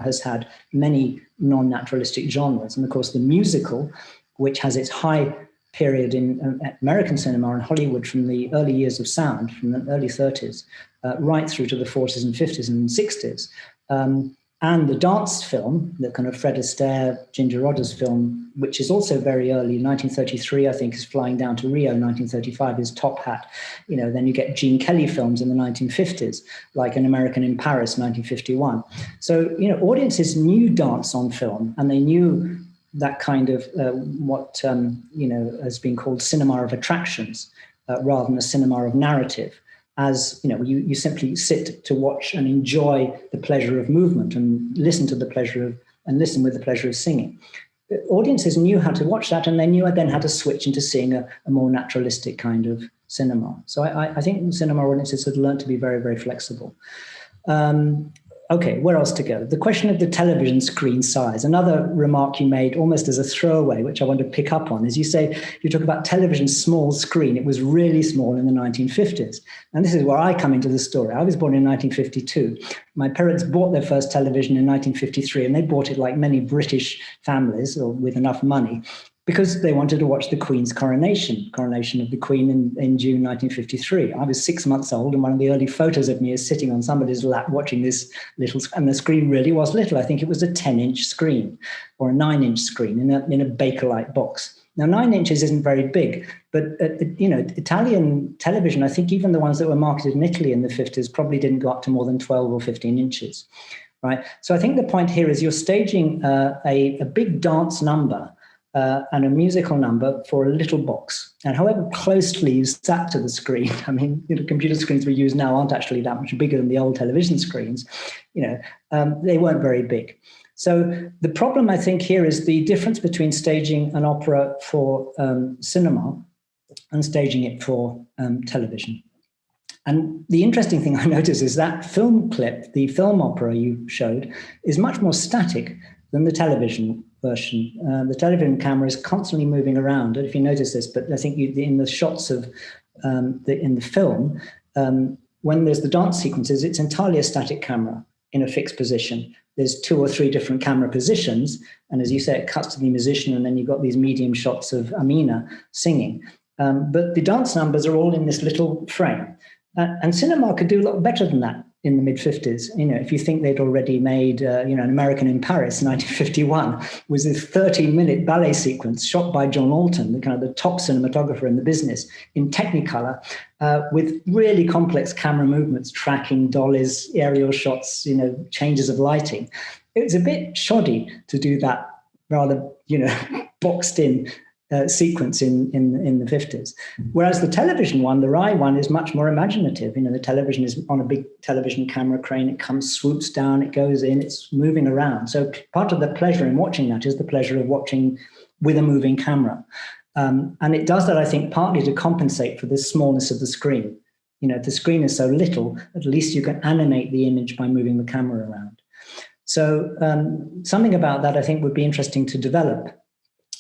has had many non-naturalistic genres. And of course, the musical, which has its high period in American cinema and Hollywood from the early years of sound, from the early 30s, right through to the 40s and 50s and 60s, and the dance film, the kind of Fred Astaire, Ginger Rogers film, which is also very early, 1933, I think, is Flying Down to Rio, 1935 is Top Hat. Then you get Gene Kelly films in the 1950s, like An American in Paris, 1951. So, audiences knew dance on film, and they knew that kind of what, has been called cinema of attractions, rather than a cinema of narrative. As you simply sit to watch and enjoy the pleasure of movement and listen with the pleasure of singing. Audiences knew how to watch that, and they knew then how to switch into seeing a more naturalistic kind of cinema. So I think cinema audiences had learned to be very, very flexible. Okay, where else to go? The question of the television screen size. Another remark you made almost as a throwaway, which I want to pick up on, is you talk about television's small screen. It was really small in the 1950s. And this is where I come into the story. I was born in 1952. My parents bought their first television in 1953, and they bought it like many British families, or with enough money, because they wanted to watch the Queen's coronation of the Queen in June 1953. I was 6 months old, and one of the early photos of me is sitting on somebody's lap watching this little, and the screen really was little. I think it was a 10-inch screen or a 9-inch screen in a Bakelite box. Now, 9 inches isn't very big, but Italian television, I think even the ones that were marketed in Italy in the 50s probably didn't go up to more than 12 or 15 inches, right? So I think the point here is you're staging a big dance number and a musical number for a little box. And however closely you sat to the screen, I mean, computer screens we use now aren't actually that much bigger than the old television screens, they weren't very big. So the problem, I think, here is the difference between staging an opera for cinema and staging it for television. And the interesting thing I noticed is that film clip, the film opera you showed, is much more static than the television version. The television camera is constantly moving around. I don't know if you notice this, but I think in the shots of in the film, when there's the dance sequences, it's entirely a static camera in a fixed position. There's 2 or 3 different camera positions, and as you say, it cuts to the musician, and then you've got these medium shots of Amina singing. But the dance numbers are all in this little frame. And cinema could do a lot better than that in the mid-50s. If you think they'd already made, An American in Paris, 1951, was this 13-minute ballet sequence shot by John Alton, the top cinematographer in the business, in Technicolor, with really complex camera movements, tracking, dollies, aerial shots, changes of lighting. It was a bit shoddy to do that rather, boxed in sequence in the 50s. Whereas the television one, the Rai one, is much more imaginative. The television is on a big television camera crane. It comes, swoops down, it goes in, it's moving around. So part of the pleasure in watching that is the pleasure of watching with a moving camera. And it does that, I think, partly to compensate for the smallness of the screen. If the screen is so little, at least you can animate the image by moving the camera around. So something about that, I think, would be interesting to develop,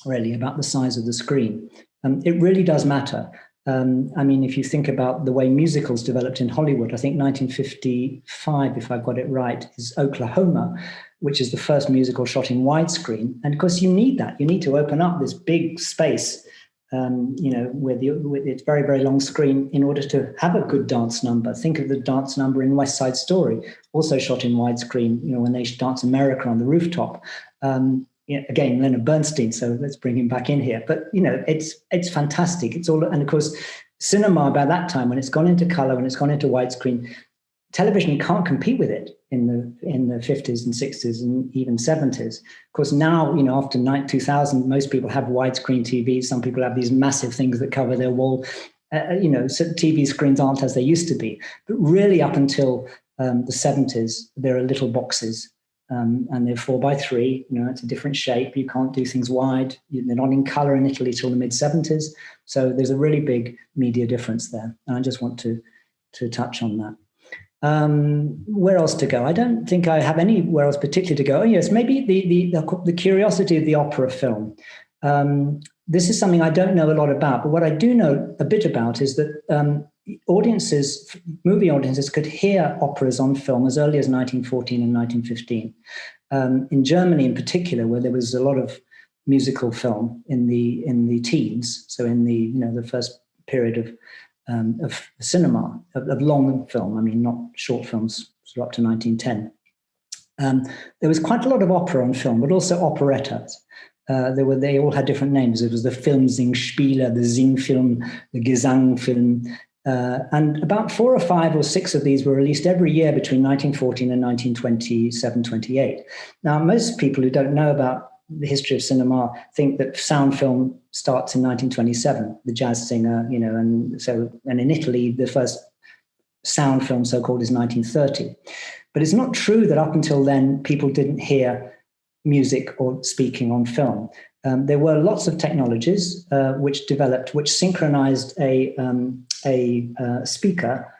really, about the size of the screen. It really does matter. If you think about the way musicals developed in Hollywood, I think 1955, if I've got it right, is Oklahoma, which is the first musical shot in widescreen. And of course, you need that. You need to open up this big space, with its very, very long screen in order to have a good dance number. Think of the dance number in West Side Story, also shot in widescreen, when they dance America on the rooftop. Again, Leonard Bernstein, so let's bring him back in here. But, it's fantastic. It's all, and of course, cinema by that time, when it's gone into color, when it's gone into widescreen, television can't compete with it in the 50s and 60s and even 70s. Of course, now, after 2000, most people have widescreen TVs. Some people have these massive things that cover their wall. So TV screens aren't as they used to be. But really, up until the 70s, there are little boxes. And they're 4x3, it's a different shape. You can't do things wide. They're not in color in Italy till the mid-70s. So there's a really big media difference there. And I just want to touch on that. Where else to go? I don't think I have anywhere else particularly to go. Oh, yes, maybe the curiosity of the opera film. This is something I don't know a lot about, but what I do know a bit about is that movie audiences could hear operas on film as early as 1914 and 1915. In Germany in particular, where there was a lot of musical film in the teens, so in the first period of cinema, of long film, not short films, so up to 1910. there was quite a lot of opera on film, but also operettas. They all had different names. It was the Filmsingspiele, the Singfilm, the Gesangfilm. And about 4 or 5 or 6 of these were released every year between 1914 and 1927, 28. Now, most people who don't know about the history of cinema think that sound film starts in 1927, the Jazz Singer, and in Italy, the first sound film, so-called, is 1930. But it's not true that up until then, people didn't hear music or speaking on film. There were lots of technologies which developed, which synchronized a speaker,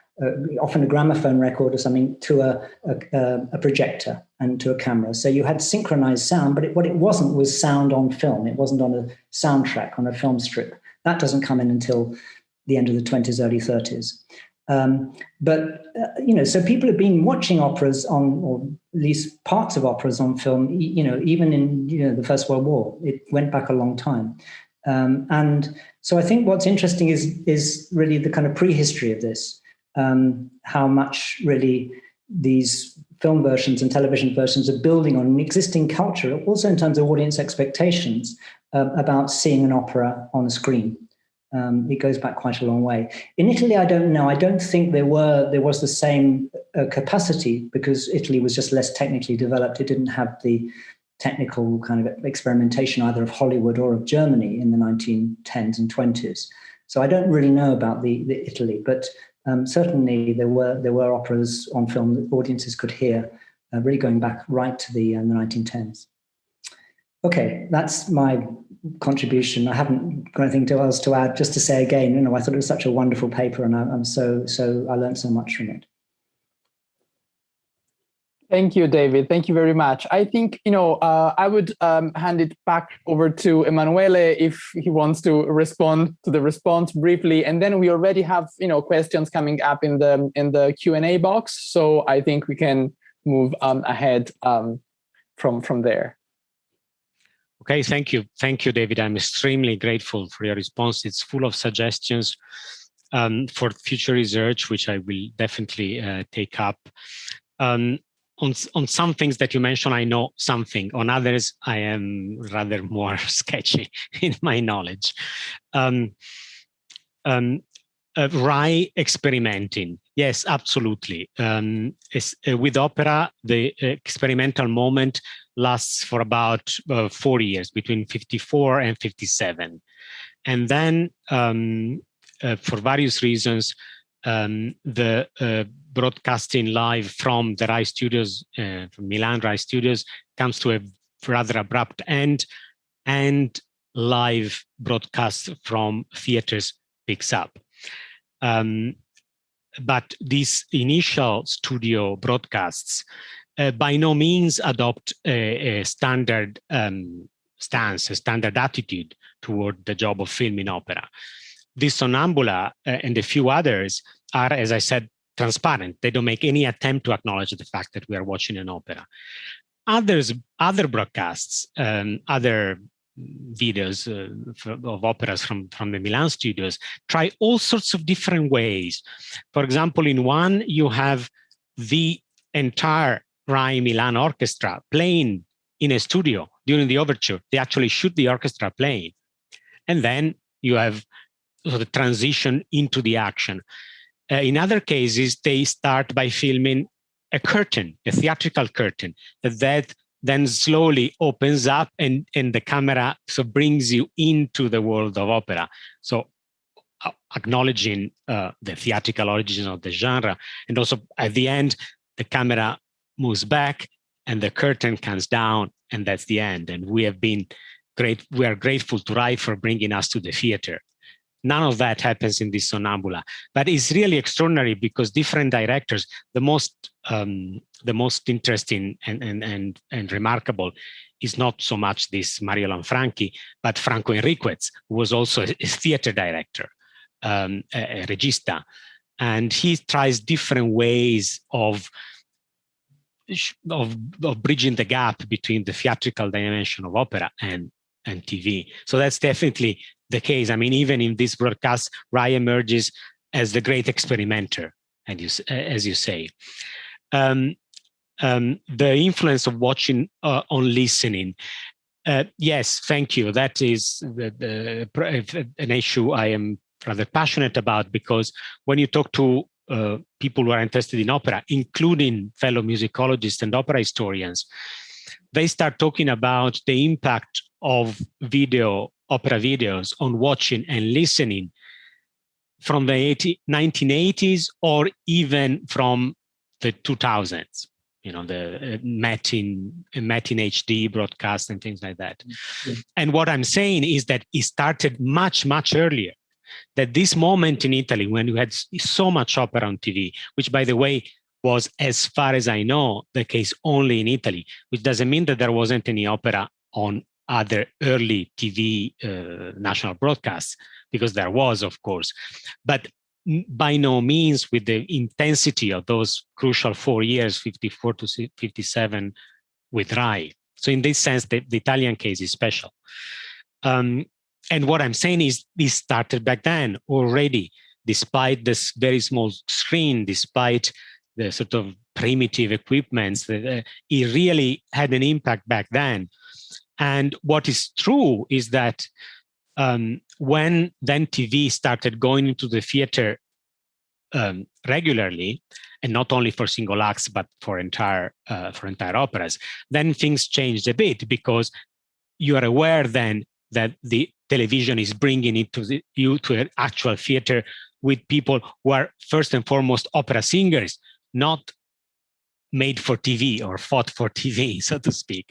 often a gramophone record or something, to a projector and to a camera. So you had synchronized sound, but what it wasn't was sound on film. It wasn't on a soundtrack, on a film strip. That doesn't come in until the end of the 20s, early 30s. So people have been watching operas or at least parts of operas on film, even in, the First World War. It went back a long time. And so I think what's interesting is really the kind of prehistory of this, how much really these film versions and television versions are building on an existing culture, also in terms of audience expectations about seeing an opera on a screen. It goes back quite a long way. In Italy, I don't know. I don't think there was the same capacity, because Italy was just less technically developed. It didn't have the technical kind of experimentation either of Hollywood or of Germany in the 1910s and 20s. So I don't really know about the Italy, but certainly there were operas on film that audiences could hear, really going back right to the 1910s. Okay, that's my contribution. I haven't got anything else to add. Just to say again, I thought it was such a wonderful paper, and I learned so much from it. Thank you, David. Thank you very much. I think, I would hand it back over to Emanuele if he wants to respond to the response briefly. And then we already have, questions coming up in the Q&A box. So I think we can move ahead from there. Okay, thank you. Thank you, David. I'm extremely grateful for your response. It's full of suggestions for future research, which I will definitely take up. On some things that you mentioned, I know something. On others, I am rather more sketchy in my knowledge. Rai experimenting. Yes, absolutely. With opera, the experimental moment lasts for about 4 years, between 54 and 57. And then, for various reasons, the broadcasting live from the Rai Studios, from Milan Rai Studios, comes to a rather abrupt end, and live broadcast from theaters picks up. But these initial studio broadcasts by no means adopt a standard stance, a standard attitude toward the job of film in opera. This Sonnambula and a few others are, as I said, transparent. They don't make any attempt to acknowledge the fact that we are watching an opera. Other broadcasts, other videos of operas from the Milan studios try all sorts of different ways. For example, in one, you have the entire Rai Milan orchestra playing in a studio during the overture. They actually shoot the orchestra playing. And then you have the transition into the action. In other cases, they start by filming a curtain, a theatrical curtain, that then slowly opens up and the camera brings you into the world of opera. So acknowledging the theatrical origin of the genre. And also at the end, the camera moves back and the curtain comes down, and that's the end. And we are grateful to Rai for bringing us to the theater. None of that happens in this Sonnambula, but it's really extraordinary because different directors, the most interesting and remarkable is not so much this Mario Lanfranchi, but Franco Enriquez, who was also a theater director, a regista. And he tries different ways of bridging the gap between the theatrical dimension of opera and TV. So that's definitely the case. I mean, even in this broadcast, Rai emerges as the great experimenter, and as you say. the influence of watching on listening. Yes, thank you. That is an issue I am rather passionate about, because when you talk to people who are interested in opera, including fellow musicologists and opera historians, they start talking about the impact of opera videos on watching and listening from the 1980s or even from the 2000s. You know, the Matin HD broadcast and things like that. Yeah. And what I'm saying is that it started much, much earlier. That this moment in Italy, when you had so much opera on TV, which, by the way, was, as far as I know, the case only in Italy, which doesn't mean that there wasn't any opera on other early TV national broadcasts, because there was, of course. But by no means with the intensity of those crucial 4 years, 54 to 57, with Rai. So in this sense, the Italian case is special. And what I'm saying is this started back then already, despite this very small screen, despite the sort of primitive equipments, it really had an impact back then. And what is true is that when then TV started going into the theater regularly, and not only for single acts, but for entire operas, then things changed a bit, because you are aware then that the television is bringing you to an actual theater with people who are first and foremost opera singers, not made for TV or fought for TV, so to speak.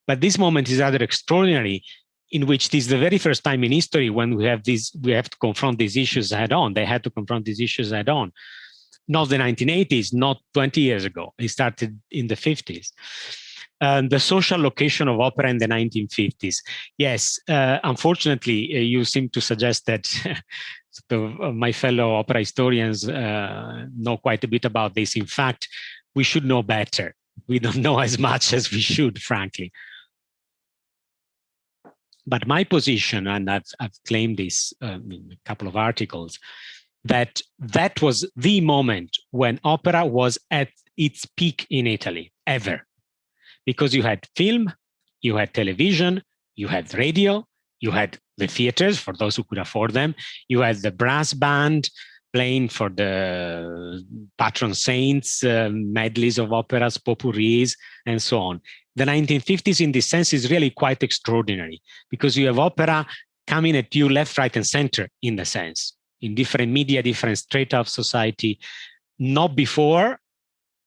But this moment is rather extraordinary, in which this is the very first time in history when we have to confront these issues head on. They had to confront these issues head on. Not the 1980s, not 20 years ago. It started in the 50s. The social location of opera in the 1950s. Yes, unfortunately, you seem to suggest that my fellow opera historians know quite a bit about this. In fact, we should know better. We don't know as much as we should, frankly. But my position, and I've claimed this in a couple of articles, that was the moment when opera was at its peak in Italy, ever. Because you had film, you had television, you had radio, you had the theaters for those who could afford them, you had the brass band playing for the patron saints, medleys of operas, potpourris, and so on. The 1950s, in this sense, is really quite extraordinary, because you have opera coming at you left, right, and center, in the sense, in different media, different strata of society, not before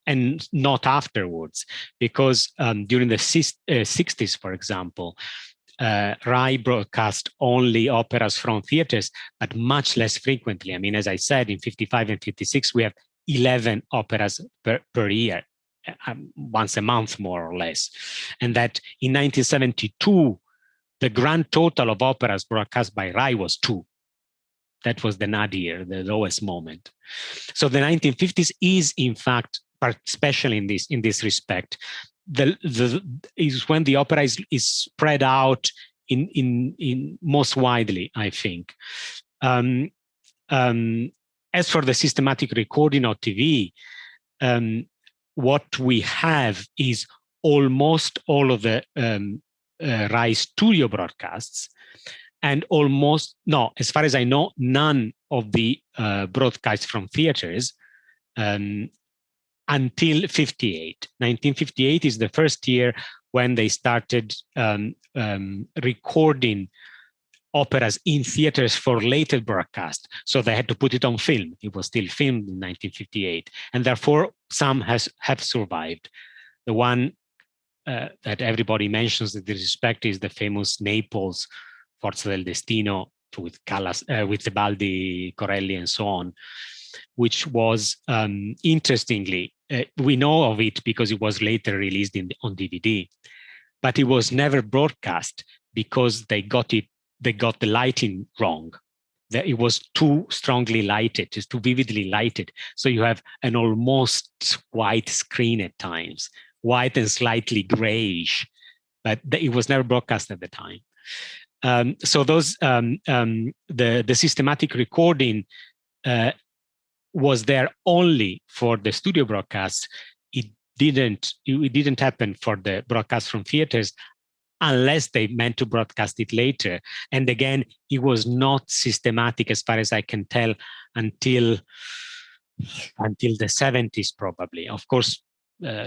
and not afterwards, because during the 60s, for example, Rai broadcast only operas from theaters, but much less frequently. I mean, as I said, in 55 and 56, we have 11 operas per year, once a month, more or less. And that in 1972, the grand total of operas broadcast by Rai was 2. That was the nadir, the lowest moment. So the 1950s is, in fact, especially in this respect, is when the opera is spread out in most widely, I think. As for the systematic recording of TV, what we have is almost all of the Rai studio broadcasts, and as far as I know, none of the broadcasts from theaters until 58. 1958 is the first year when they started recording operas in theaters for later broadcast. So they had to put it on film. It was still filmed in 1958. And therefore, some have survived. The one that everybody mentions with respect is the famous Naples Forza del Destino with Callas, with Tebaldi, Corelli, and so on, which was, interestingly, we know of it because it was later released on DVD, but it was never broadcast because they got the lighting wrong. It was too strongly lighted, just too vividly lighted. So you have an almost white screen at times, white and slightly grayish, but it was never broadcast at the time. So those the systematic recording was there only for the studio broadcasts. It it didn't happen for the broadcast from theaters unless they meant to broadcast it later. And again, it was not systematic, as far as I can tell, until the 70s, probably. Of course,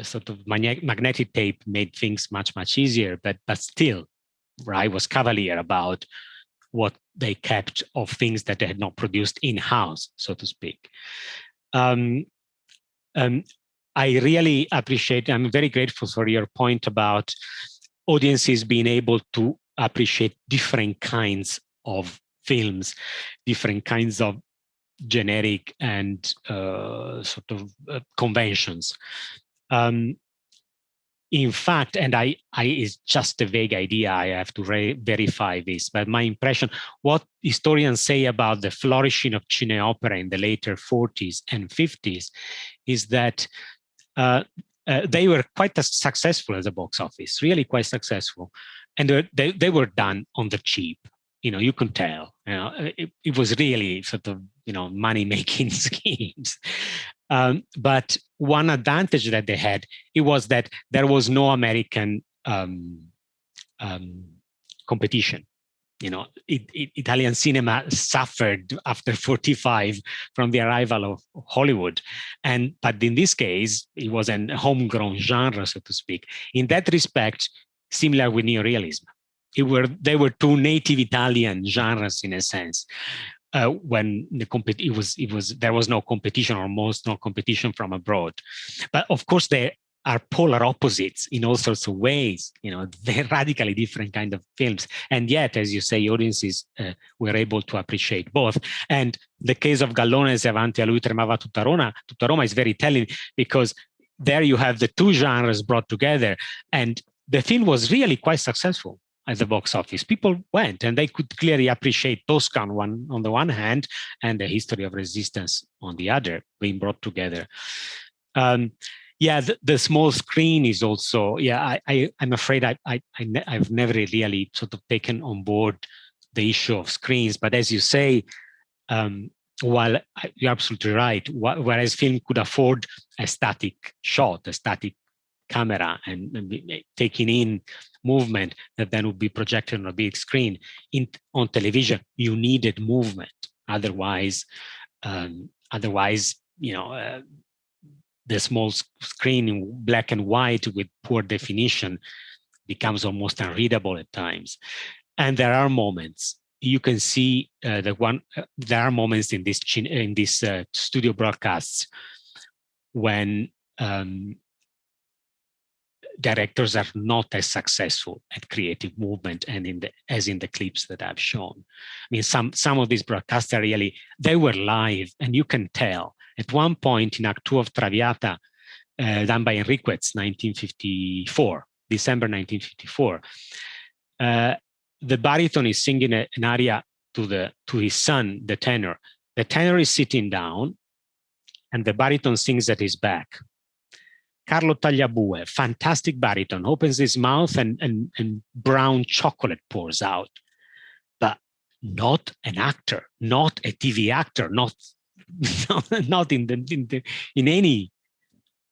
sort of magnetic tape made things much easier, but still, I was cavalier about what they kept of things that they had not produced in-house, so to speak. I really appreciate, I'm very grateful for your point about audiences being able to appreciate different kinds of films, different kinds of generic and sort of conventions. In fact, and it's just a vague idea, I have to verify this, but my impression, what historians say about the flourishing of cine opera in the later 40s and 50s is that they were quite successful as a box office, really quite successful. And they were done on the cheap. You can tell, it was really sort of, money-making schemes. But one advantage that they had, it was that there was no American competition. Italian cinema suffered after 45 from the arrival of Hollywood. But in this case, it was an homegrown genre, so to speak. In that respect, similar with neorealism. They were two native Italian genres in a sense. When there was no competition, or almost no competition from abroad. But of course, there are polar opposites in all sorts of ways. They're radically different kind of films, and yet, as you say, audiences were able to appreciate both. And the case of Gallone's Avanti a lui tremava tutta Roma is very telling, because there you have the two genres brought together, and the film was really quite successful at the box office. People went, and they could clearly appreciate Toscan on the one hand, and the history of resistance on the other, being brought together. The small screen is also, I'm afraid I've never really sort of taken on board the issue of screens. But as you say, while you're absolutely right, whereas film could afford a static shot, a static camera, and taking in movement that then would be projected on a big screen. On television, you needed movement. Otherwise, the small screen in black and white with poor definition becomes almost unreadable at times. And there are moments you can see there are moments in this studio broadcasts when directors are not as successful at creative movement and as in the clips that I've shown. I mean, some of these broadcasts are really, they were live, and you can tell. At one point in Act 2 of Traviata, done by Enriquez, December 1954, the baritone is singing an aria to his son, the tenor. The tenor is sitting down, and the baritone sings at his back. Carlo Tagliabue, fantastic baritone, opens his mouth and brown chocolate pours out. But not an actor, not a TV actor, not in any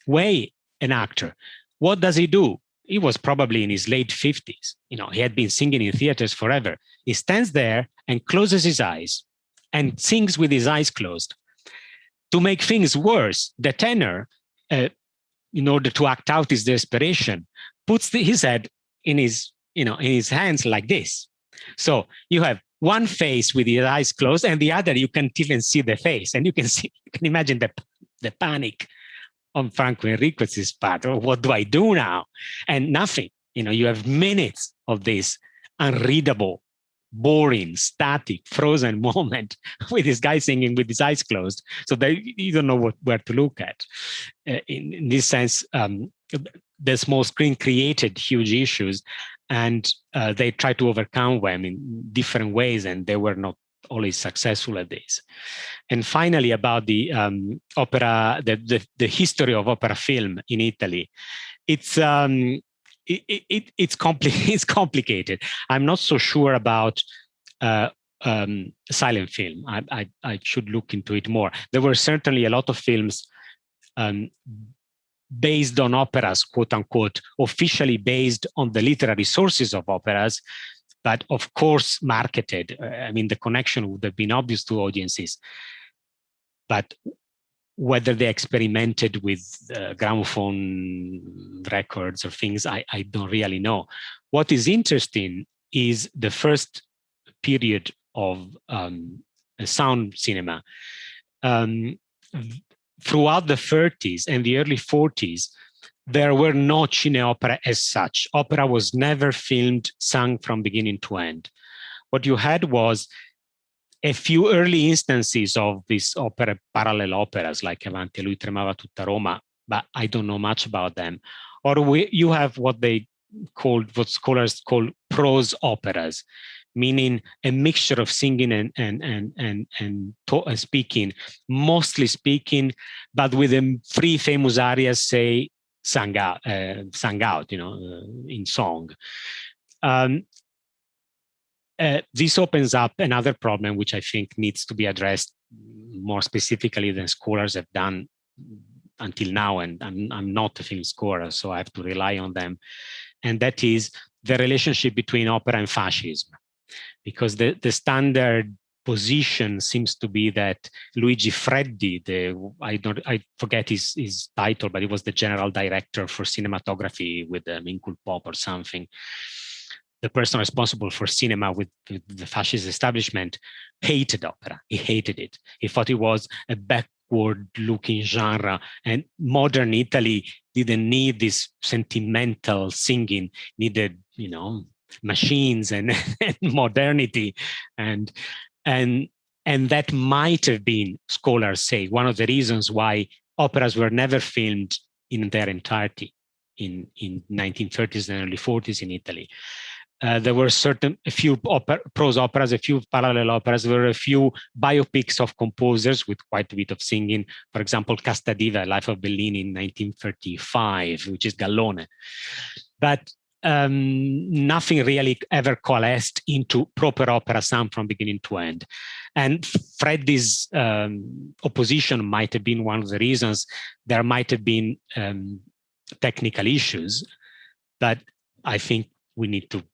way an actor. What does he do? He was probably in his late 50s. He had been singing in theaters forever. He stands there and closes his eyes and sings with his eyes closed. To make things worse, the tenor, in order to act out his desperation, puts his head in his hands like this. So you have one face with his eyes closed, and the other you can't even see the face, and you can imagine the panic on Franco Enriquez's part. Oh, what do I do now? And nothing. You have minutes of this unreadable, boring, static, frozen moment with this guy singing with his eyes closed. So you don't know where to look at. In this sense, the small screen created huge issues, and they tried to overcome them in different ways, and they were not always successful at this. And finally, about the opera, the history of opera film in Italy, it's complicated. I'm not so sure about silent film. I should look into it more. There were certainly a lot of films based on operas, quote unquote, officially based on the literary sources of operas, but of course marketed. I mean, the connection would have been obvious to audiences, but whether they experimented with gramophone records or things, I don't really know. What is interesting is the first period of sound cinema. Throughout the 30s and the early 40s, there were no cine opera as such. Opera was never filmed, sung from beginning to end. What you had was a few early instances of these parallel operas, like Avanti lui tremava tutta Roma, but I don't know much about them. Or you have what scholars call prose operas, meaning a mixture of singing and speaking, mostly speaking, but with the three famous arias, say, sung out, in song. This opens up another problem, which I think needs to be addressed more specifically than scholars have done until now. And I'm not a film scholar, so I have to rely on them. And that is the relationship between opera and fascism. Because the standard position seems to be that Luigi Freddi, I forget his title, but he was the general director for cinematography with Minkul Pop or something. The person responsible for cinema with the fascist establishment hated opera. He hated it. He thought it was a backward-looking genre, and modern Italy didn't need this sentimental singing, needed, machines and modernity, and that might have been, scholars say, one of the reasons why operas were never filmed in their entirety in 1930s and early 40s in Italy. There were a few prose operas, a few parallel operas. There were a few biopics of composers with quite a bit of singing. For example, Casta Diva, Life of Bellini in 1935, which is Gallone. But nothing really ever coalesced into proper opera sung from beginning to end. And Freddi's opposition might have been one of the reasons. There might have been technical issues, but I think we need to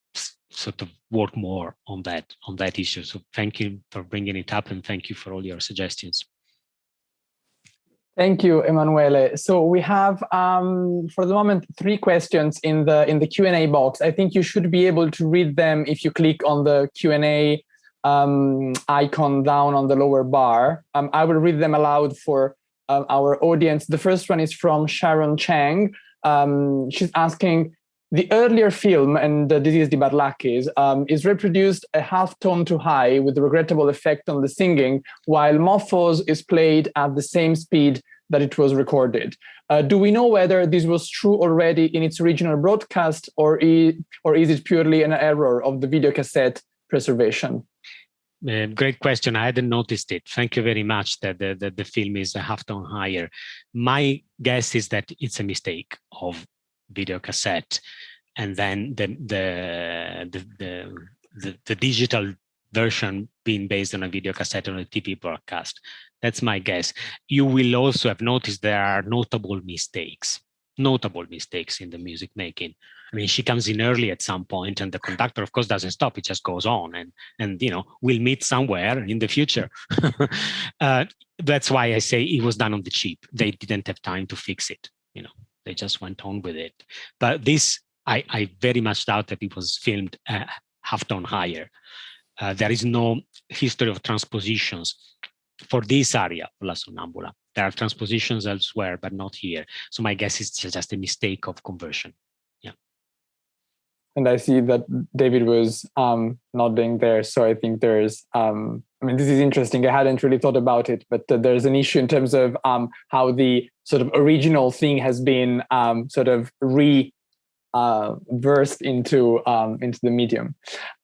sort of work more on that issue. So thank you for bringing it up, and thank you for all your suggestions. Thank you, Emanuele. So we have, for the moment, 3 questions in the Q&A box. I think you should be able to read them if you click on the Q&A icon down on the lower bar. I will read them aloud for our audience. The first one is from Sharon Chang. She's asking, the earlier film, and The Disease di Barlacchis, is reproduced a half tone too high with a regrettable effect on the singing, while Moffo's is played at the same speed that it was recorded. Do we know whether this was true already in its original broadcast, or is it purely an error of the videocassette preservation? Great question. I hadn't noticed it. Thank you very much that the film is a half tone higher. My guess is that it's a mistake of videocassette, and then the digital version being based on a videocassette on a TV broadcast. That's my guess. You will also have noticed there are notable mistakes in the music making. I mean, she comes in early at some point, and the conductor, of course, doesn't stop. It just goes on, and we'll meet somewhere in the future. That's why I say it was done on the cheap. They didn't have time to fix it. They just went on with it. But this, I very much doubt that it was filmed half tone higher. There is no history of transpositions for this aria, La Sonnambula. There are transpositions elsewhere, but not here. So my guess is just a mistake of conversion. Yeah. And I see that David was nodding there. So I think there's, this is interesting. I hadn't really thought about it, but there's an issue in terms of how the sort of original thing has been sort of versed into the medium.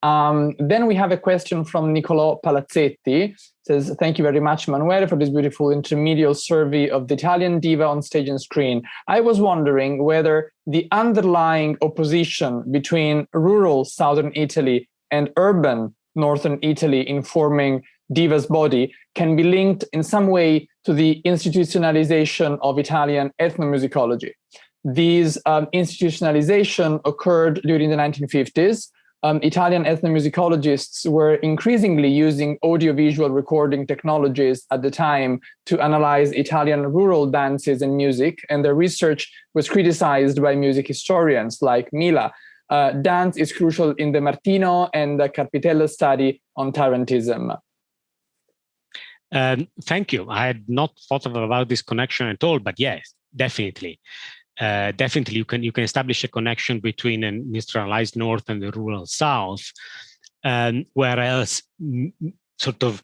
Then we have a question from Niccolò Palazzetti. Says, thank you very much, Emanuele, for this beautiful intermedial survey of the Italian diva on stage and screen. I was wondering whether the underlying opposition between rural southern Italy and urban northern Italy in forming Divas body can be linked in some way to the institutionalization of Italian ethnomusicology. These institutionalization occurred during the 1950s. Italian ethnomusicologists were increasingly using audiovisual recording technologies at the time to analyze Italian rural dances and music, and their research was criticized by music historians like Mila. Dance is crucial in the Martino and the Carpitello study on tarantism. Thank you. I had not thought about this connection at all, but yes, definitely. Definitely, you can establish a connection between an industrialized north and the rural south, whereas sort of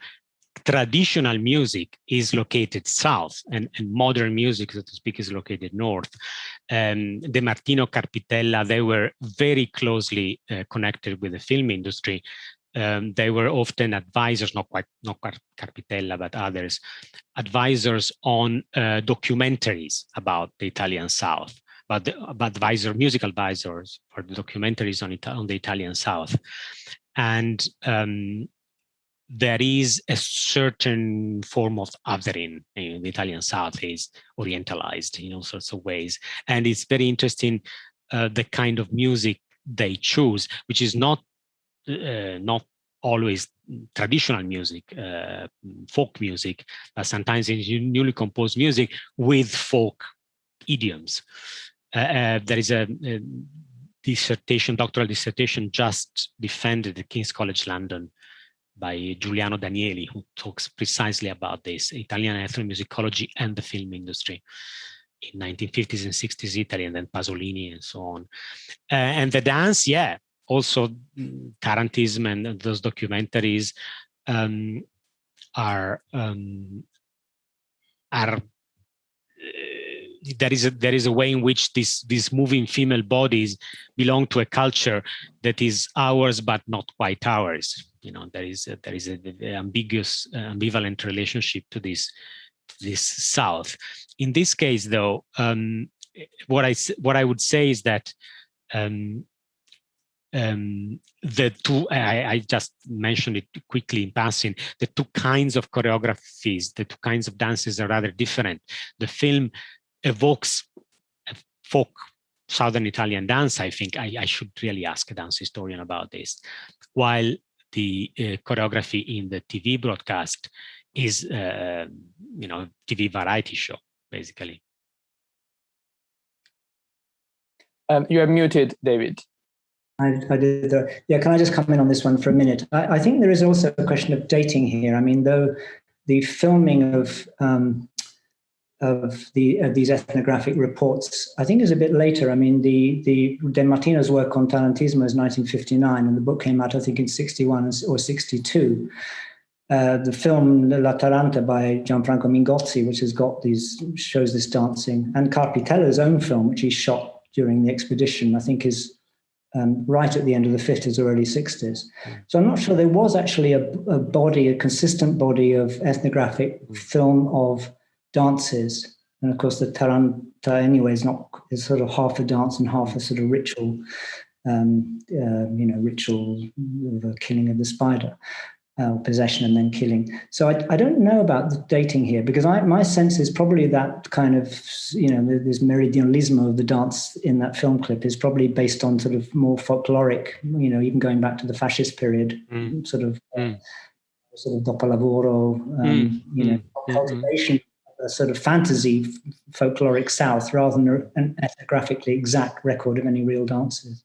traditional music is located south, and modern music, so to speak, is located north. The Martino Carpitella, they were very closely connected with the film industry. They were often advisors, not Carpitella, but others, advisors on documentaries about the Italian South, but musical advisors for the documentaries on the Italian South. And there is a certain form of othering. The Italian South is orientalized in all sorts of ways. And it's very interesting, the kind of music they choose, which is not always traditional music, folk music, but sometimes it's newly composed music with folk idioms. There is a doctoral dissertation just defended at King's College London by Giuliano Danieli, who talks precisely about this, Italian ethnomusicology and the film industry in 1950s and 60s Italy, and then Pasolini and so on. And the dance, yeah, also tarantism and those documentaries there is a way in which these moving female bodies belong to a culture that is ours but not quite ours. There is a ambiguous, ambivalent relationship to this South. In this case, though, what I would say is that the two, I just mentioned it quickly in passing, the two kinds of choreographies, the two kinds of dances are rather different. The film evokes a folk Southern Italian dance. I think I should really ask a dance historian about this. While the choreography in the TV broadcast is, TV variety show, basically. You are muted, David. I did that. Yeah, can I just come in on this one for a minute? I think there is also a question of dating here. I mean, though the filming of these ethnographic reports, I think, is a bit later. I mean, the De Martino's work on Tarantismo is 1959, and the book came out, I think, in 61 or 62. The film La Taranta by Gianfranco Mingozzi, which shows this dancing, and Carpitello's own film, which he shot during the expedition, I think is right at the end of the 50s or early 60s. So I'm not sure there was actually a consistent body of ethnographic film of dances. And of course, the Taranta anyway is sort of half a dance and half a sort of ritual, ritual of the killing of the spider, possession and then killing. So I don't know about the dating here, because my sense is probably that kind of, this meridionalismo of the dance in that film clip is probably based on sort of more folkloric, even going back to the fascist period, sort of dopolavoro, cultivation, a sort of fantasy folkloric South rather than an ethnographically exact record of any real dances.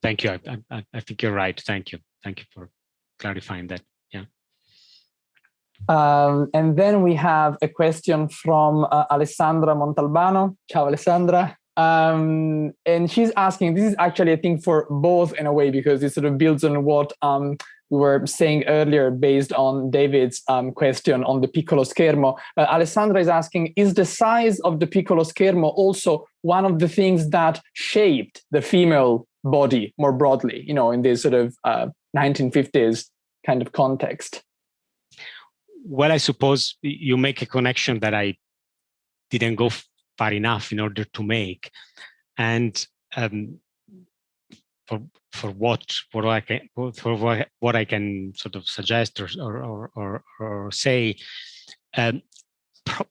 Thank you. I think you're right. Thank you. Thank you for clarifying that. Yeah. And then we have a question from Alessandra Montalbano. Ciao, Alessandra. And she's asking, this is actually, I think, for both in a way, because it sort of builds on what we were saying earlier based on David's question on the piccolo schermo. Alessandra is asking, is the size of the piccolo schermo also one of the things that shaped the female body more broadly, in this sort of 1950s kind of context? Well, I suppose you make a connection that I didn't go far enough in order to make. And for what I can sort of suggest or say,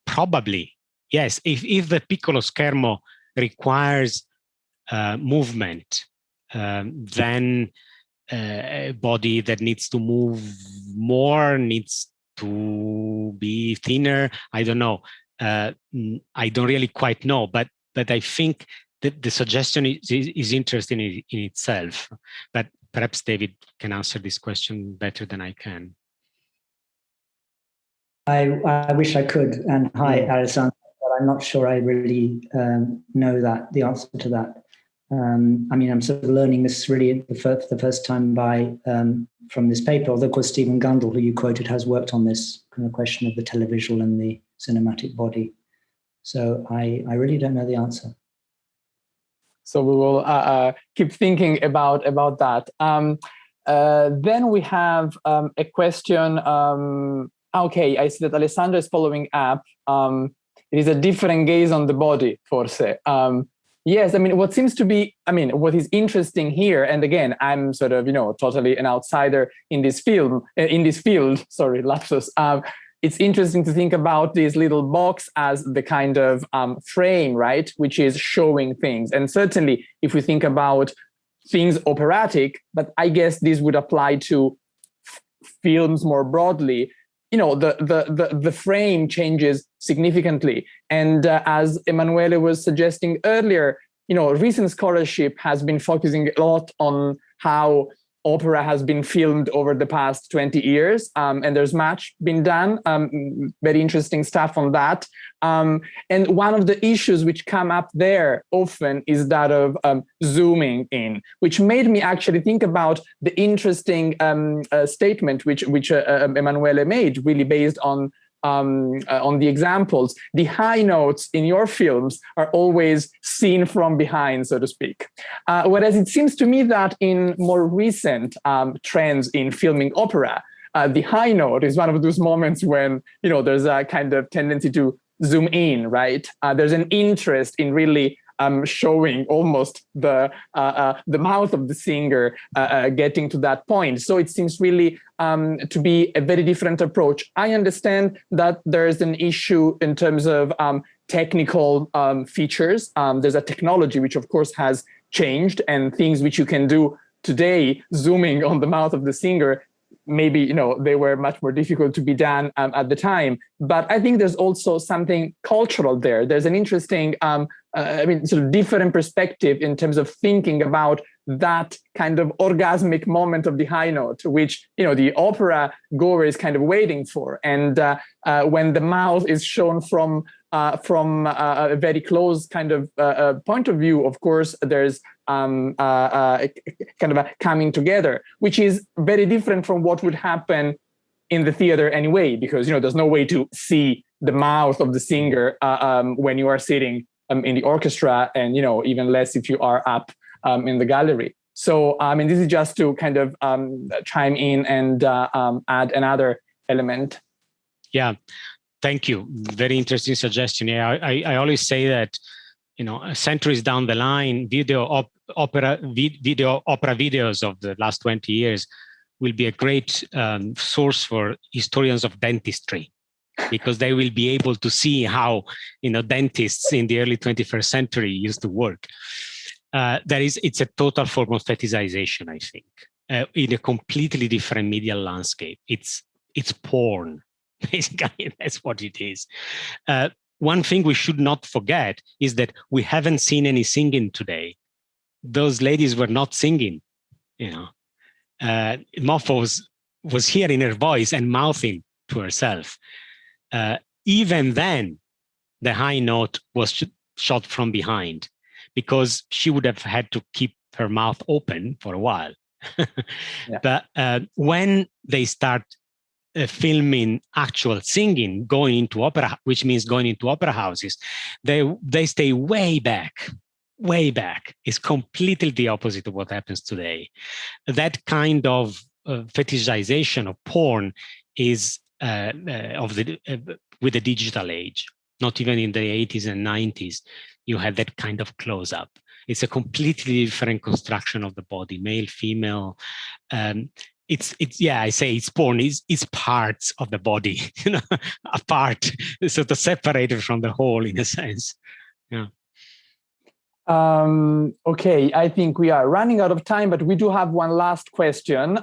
probably yes. If the piccolo schermo requires movement, then a body that needs to move more needs to be thinner. I don't know. I don't really quite know, but I think that the suggestion is interesting in itself. But perhaps David can answer this question better than I can. I wish I could. And hi, Alessandro, but I'm not sure I really know the answer to that. I mean, I'm sort of learning this really the first time from this paper, although of course Stephen Gundel, who you quoted, has worked on this kind of question of the televisual and the cinematic body. So I really don't know the answer. So we will keep thinking about that. Then we have a question. Okay, I see that Alessandro is following up. It is a different gaze on the body, forse. Yes, I mean, what is interesting here, and again, I'm sort of, totally an outsider in this field. Sorry, lapsus. It's interesting to think about this little box as the kind of frame, right, which is showing things. And certainly, if we think about things operatic, but I guess this would apply to films more broadly. The frame changes significantly. And as Emanuele was suggesting earlier, recent scholarship has been focusing a lot on how opera has been filmed over the past 20 years. And there's much been done, very interesting stuff on that. And one of the issues which come up there often is that of zooming in, which made me actually think about the interesting statement which Emanuele made, really based on the examples. The high notes in your films are always seen from behind, so to speak. Whereas it seems to me that in more recent trends in filming opera, the high note is one of those moments when, there's a kind of tendency to zoom in, right? There's an interest in really showing almost the mouth of the singer getting to that point. So it seems really to be a very different approach. I understand that there's an issue in terms of technical features. There's a technology which, of course, has changed, and things which you can do today, zooming on the mouth of the singer, maybe, they were much more difficult to be done at the time. But I think there's also something cultural there. There's an interesting, sort of different perspective in terms of thinking about that kind of orgasmic moment of the high note, which, the opera goer is kind of waiting for. And when the mouth is shown from a very close kind of point of view, of course, there's kind of a coming together, which is very different from what would happen in the theater anyway, because, there's no way to see the mouth of the singer when you are sitting in the orchestra, and, even less if you are up in the gallery. So, this is just to kind of chime in and add another element. Yeah. Thank you. Very interesting suggestion. Yeah, I always say that, centuries down the line, opera videos of the last 20 years will be a great source for historians of dentistry, because they will be able to see how, dentists in the early 21st century used to work. It's a total form of fetishization, I think, in a completely different media landscape. It's porn. Basically, that's what it is. One thing we should not forget is that we haven't seen any singing today. Those ladies were not singing, Moffo was hearing her voice and mouthing to herself. Even then, the high note was shot from behind, because she would have had to keep her mouth open for a while. Yeah. But when they start filming actual singing, going into opera, which means going into opera houses, they stay way back. It's completely the opposite of what happens today. That kind of fetishization of porn is with the digital age. Not even in the 80s and 90s, you had that kind of close-up. It's a completely different construction of the body, male, female. It's I say it's porn. It's parts of the body, apart, sort of separated from the whole in a sense. Yeah. Okay, I think we are running out of time, but we do have one last question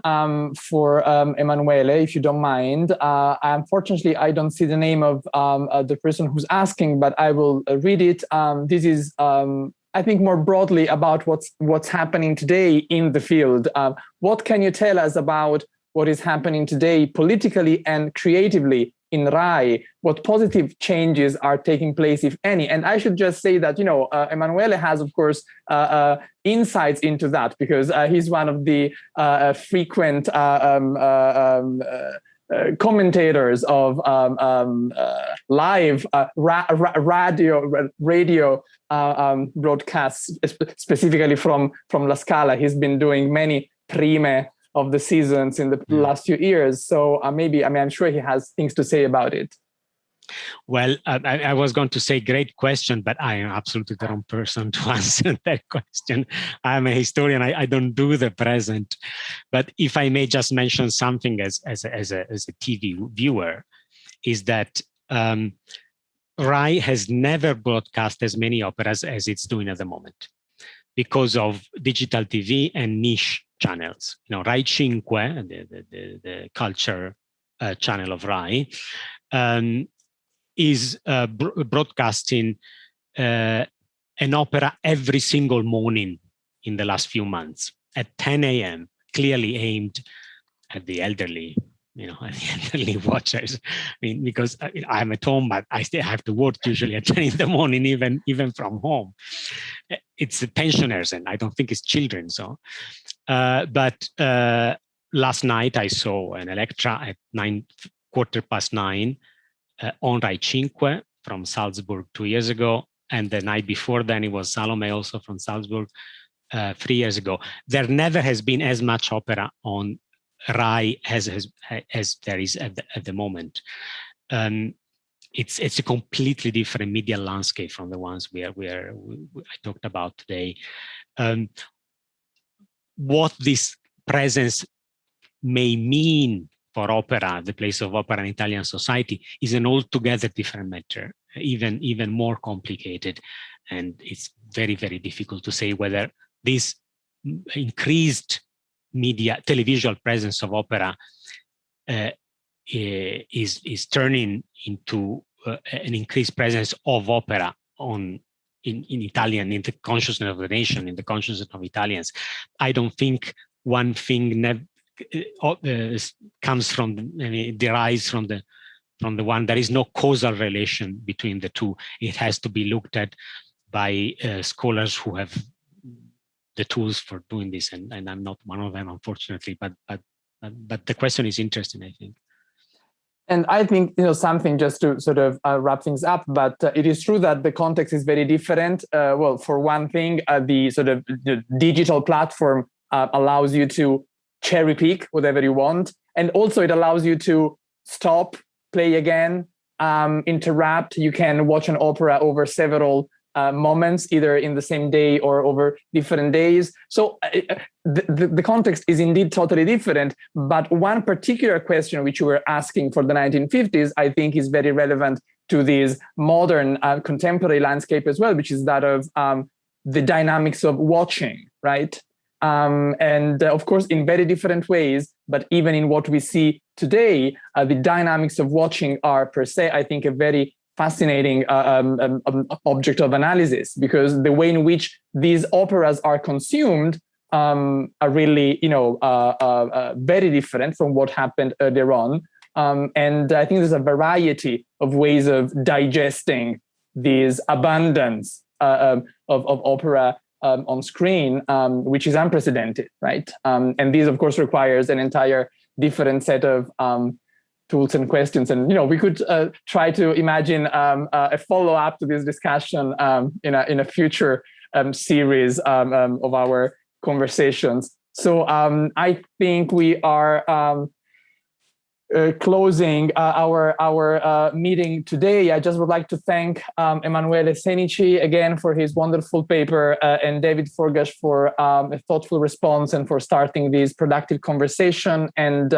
for Emanuele, if you don't mind. Unfortunately, I don't see the name of the person who's asking, but I will read it. This is, I think, more broadly about what's happening today in the field. What can you tell us about what is happening today politically and creatively in RAI? What positive changes are taking place, if any? And I should just say that, Emanuele has, of course, insights into that, because he's one of the frequent commentators of live radio broadcasts, specifically from La Scala. He's been doing many prime of the seasons in the last few years. So I'm sure he has things to say about it. Well, I was going to say great question, but I am absolutely the wrong person to answer that question. I'm a historian. I don't do the present. But if I may just mention something as a TV viewer, is that RAI has never broadcast as many operas as it's doing at the moment because of digital TV and niche channels. Rai 5, the culture channel of RAI, is broadcasting an opera every single morning in the last few months at 10 a.m., clearly aimed at the elderly, at the elderly watchers. Because I'm at home, but I still have to work usually at 10 in the morning, even from home. It's the pensioners, and I don't think it's children. So, but last night I saw an Electra at 9:15 on Rai 5 from Salzburg 2 years ago, and the night before then it was Salome also from Salzburg 3 years ago. There never has been as much opera on RAI as there is at the moment. It's a completely different media landscape from the ones I talked about today. What this presence may mean for opera, the place of opera in Italian society, is an altogether different matter, even more complicated. And it's very, very difficult to say whether this increased media, televisual presence of opera is turning into an increased presence of opera in Italian, in the consciousness of the nation, in the consciousness of Italians. I don't think one thing comes from, derives from the one. There is no causal relation between the two. It has to be looked at by scholars who have the tools for doing this, and I'm not one of them, unfortunately. But the question is interesting, I think. And I think, something just to sort of wrap things up, but it is true that the context is very different. Well, for one thing, the sort of the digital platform allows you to cherry pick whatever you want. And also it allows you to stop, play again, interrupt. You can watch an opera over several moments, either in the same day or over different days. So the context is indeed totally different. But one particular question which you were asking for the 1950s, I think is very relevant to this modern contemporary landscape as well, which is that of the dynamics of watching, right? And of course, in very different ways, but even in what we see today, the dynamics of watching are per se, I think, a very fascinating object of analysis, because the way in which these operas are consumed are really, very different from what happened earlier on. And I think there's a variety of ways of digesting this abundance of opera on screen, which is unprecedented, right? And this, of course, requires an entire different set of tools and questions. And, we could try to imagine a follow-up to this discussion in a future series of our conversations. So I think we are closing our meeting today, I just would like to thank Emanuele Senici again for his wonderful paper and David Forgacs for a thoughtful response and for starting this productive conversation. And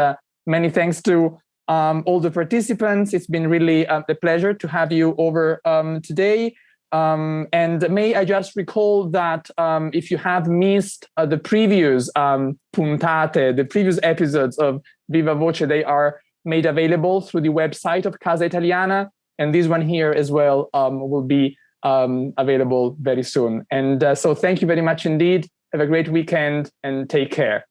many thanks to all the participants. It's been really a pleasure to have you over today. And may I just recall that if you have missed the previous puntate, the previous episodes of Viva Voce, they are made available through the website of Casa Italiana. And this one here as well will be available very soon. And so thank you very much indeed. Have a great weekend and take care.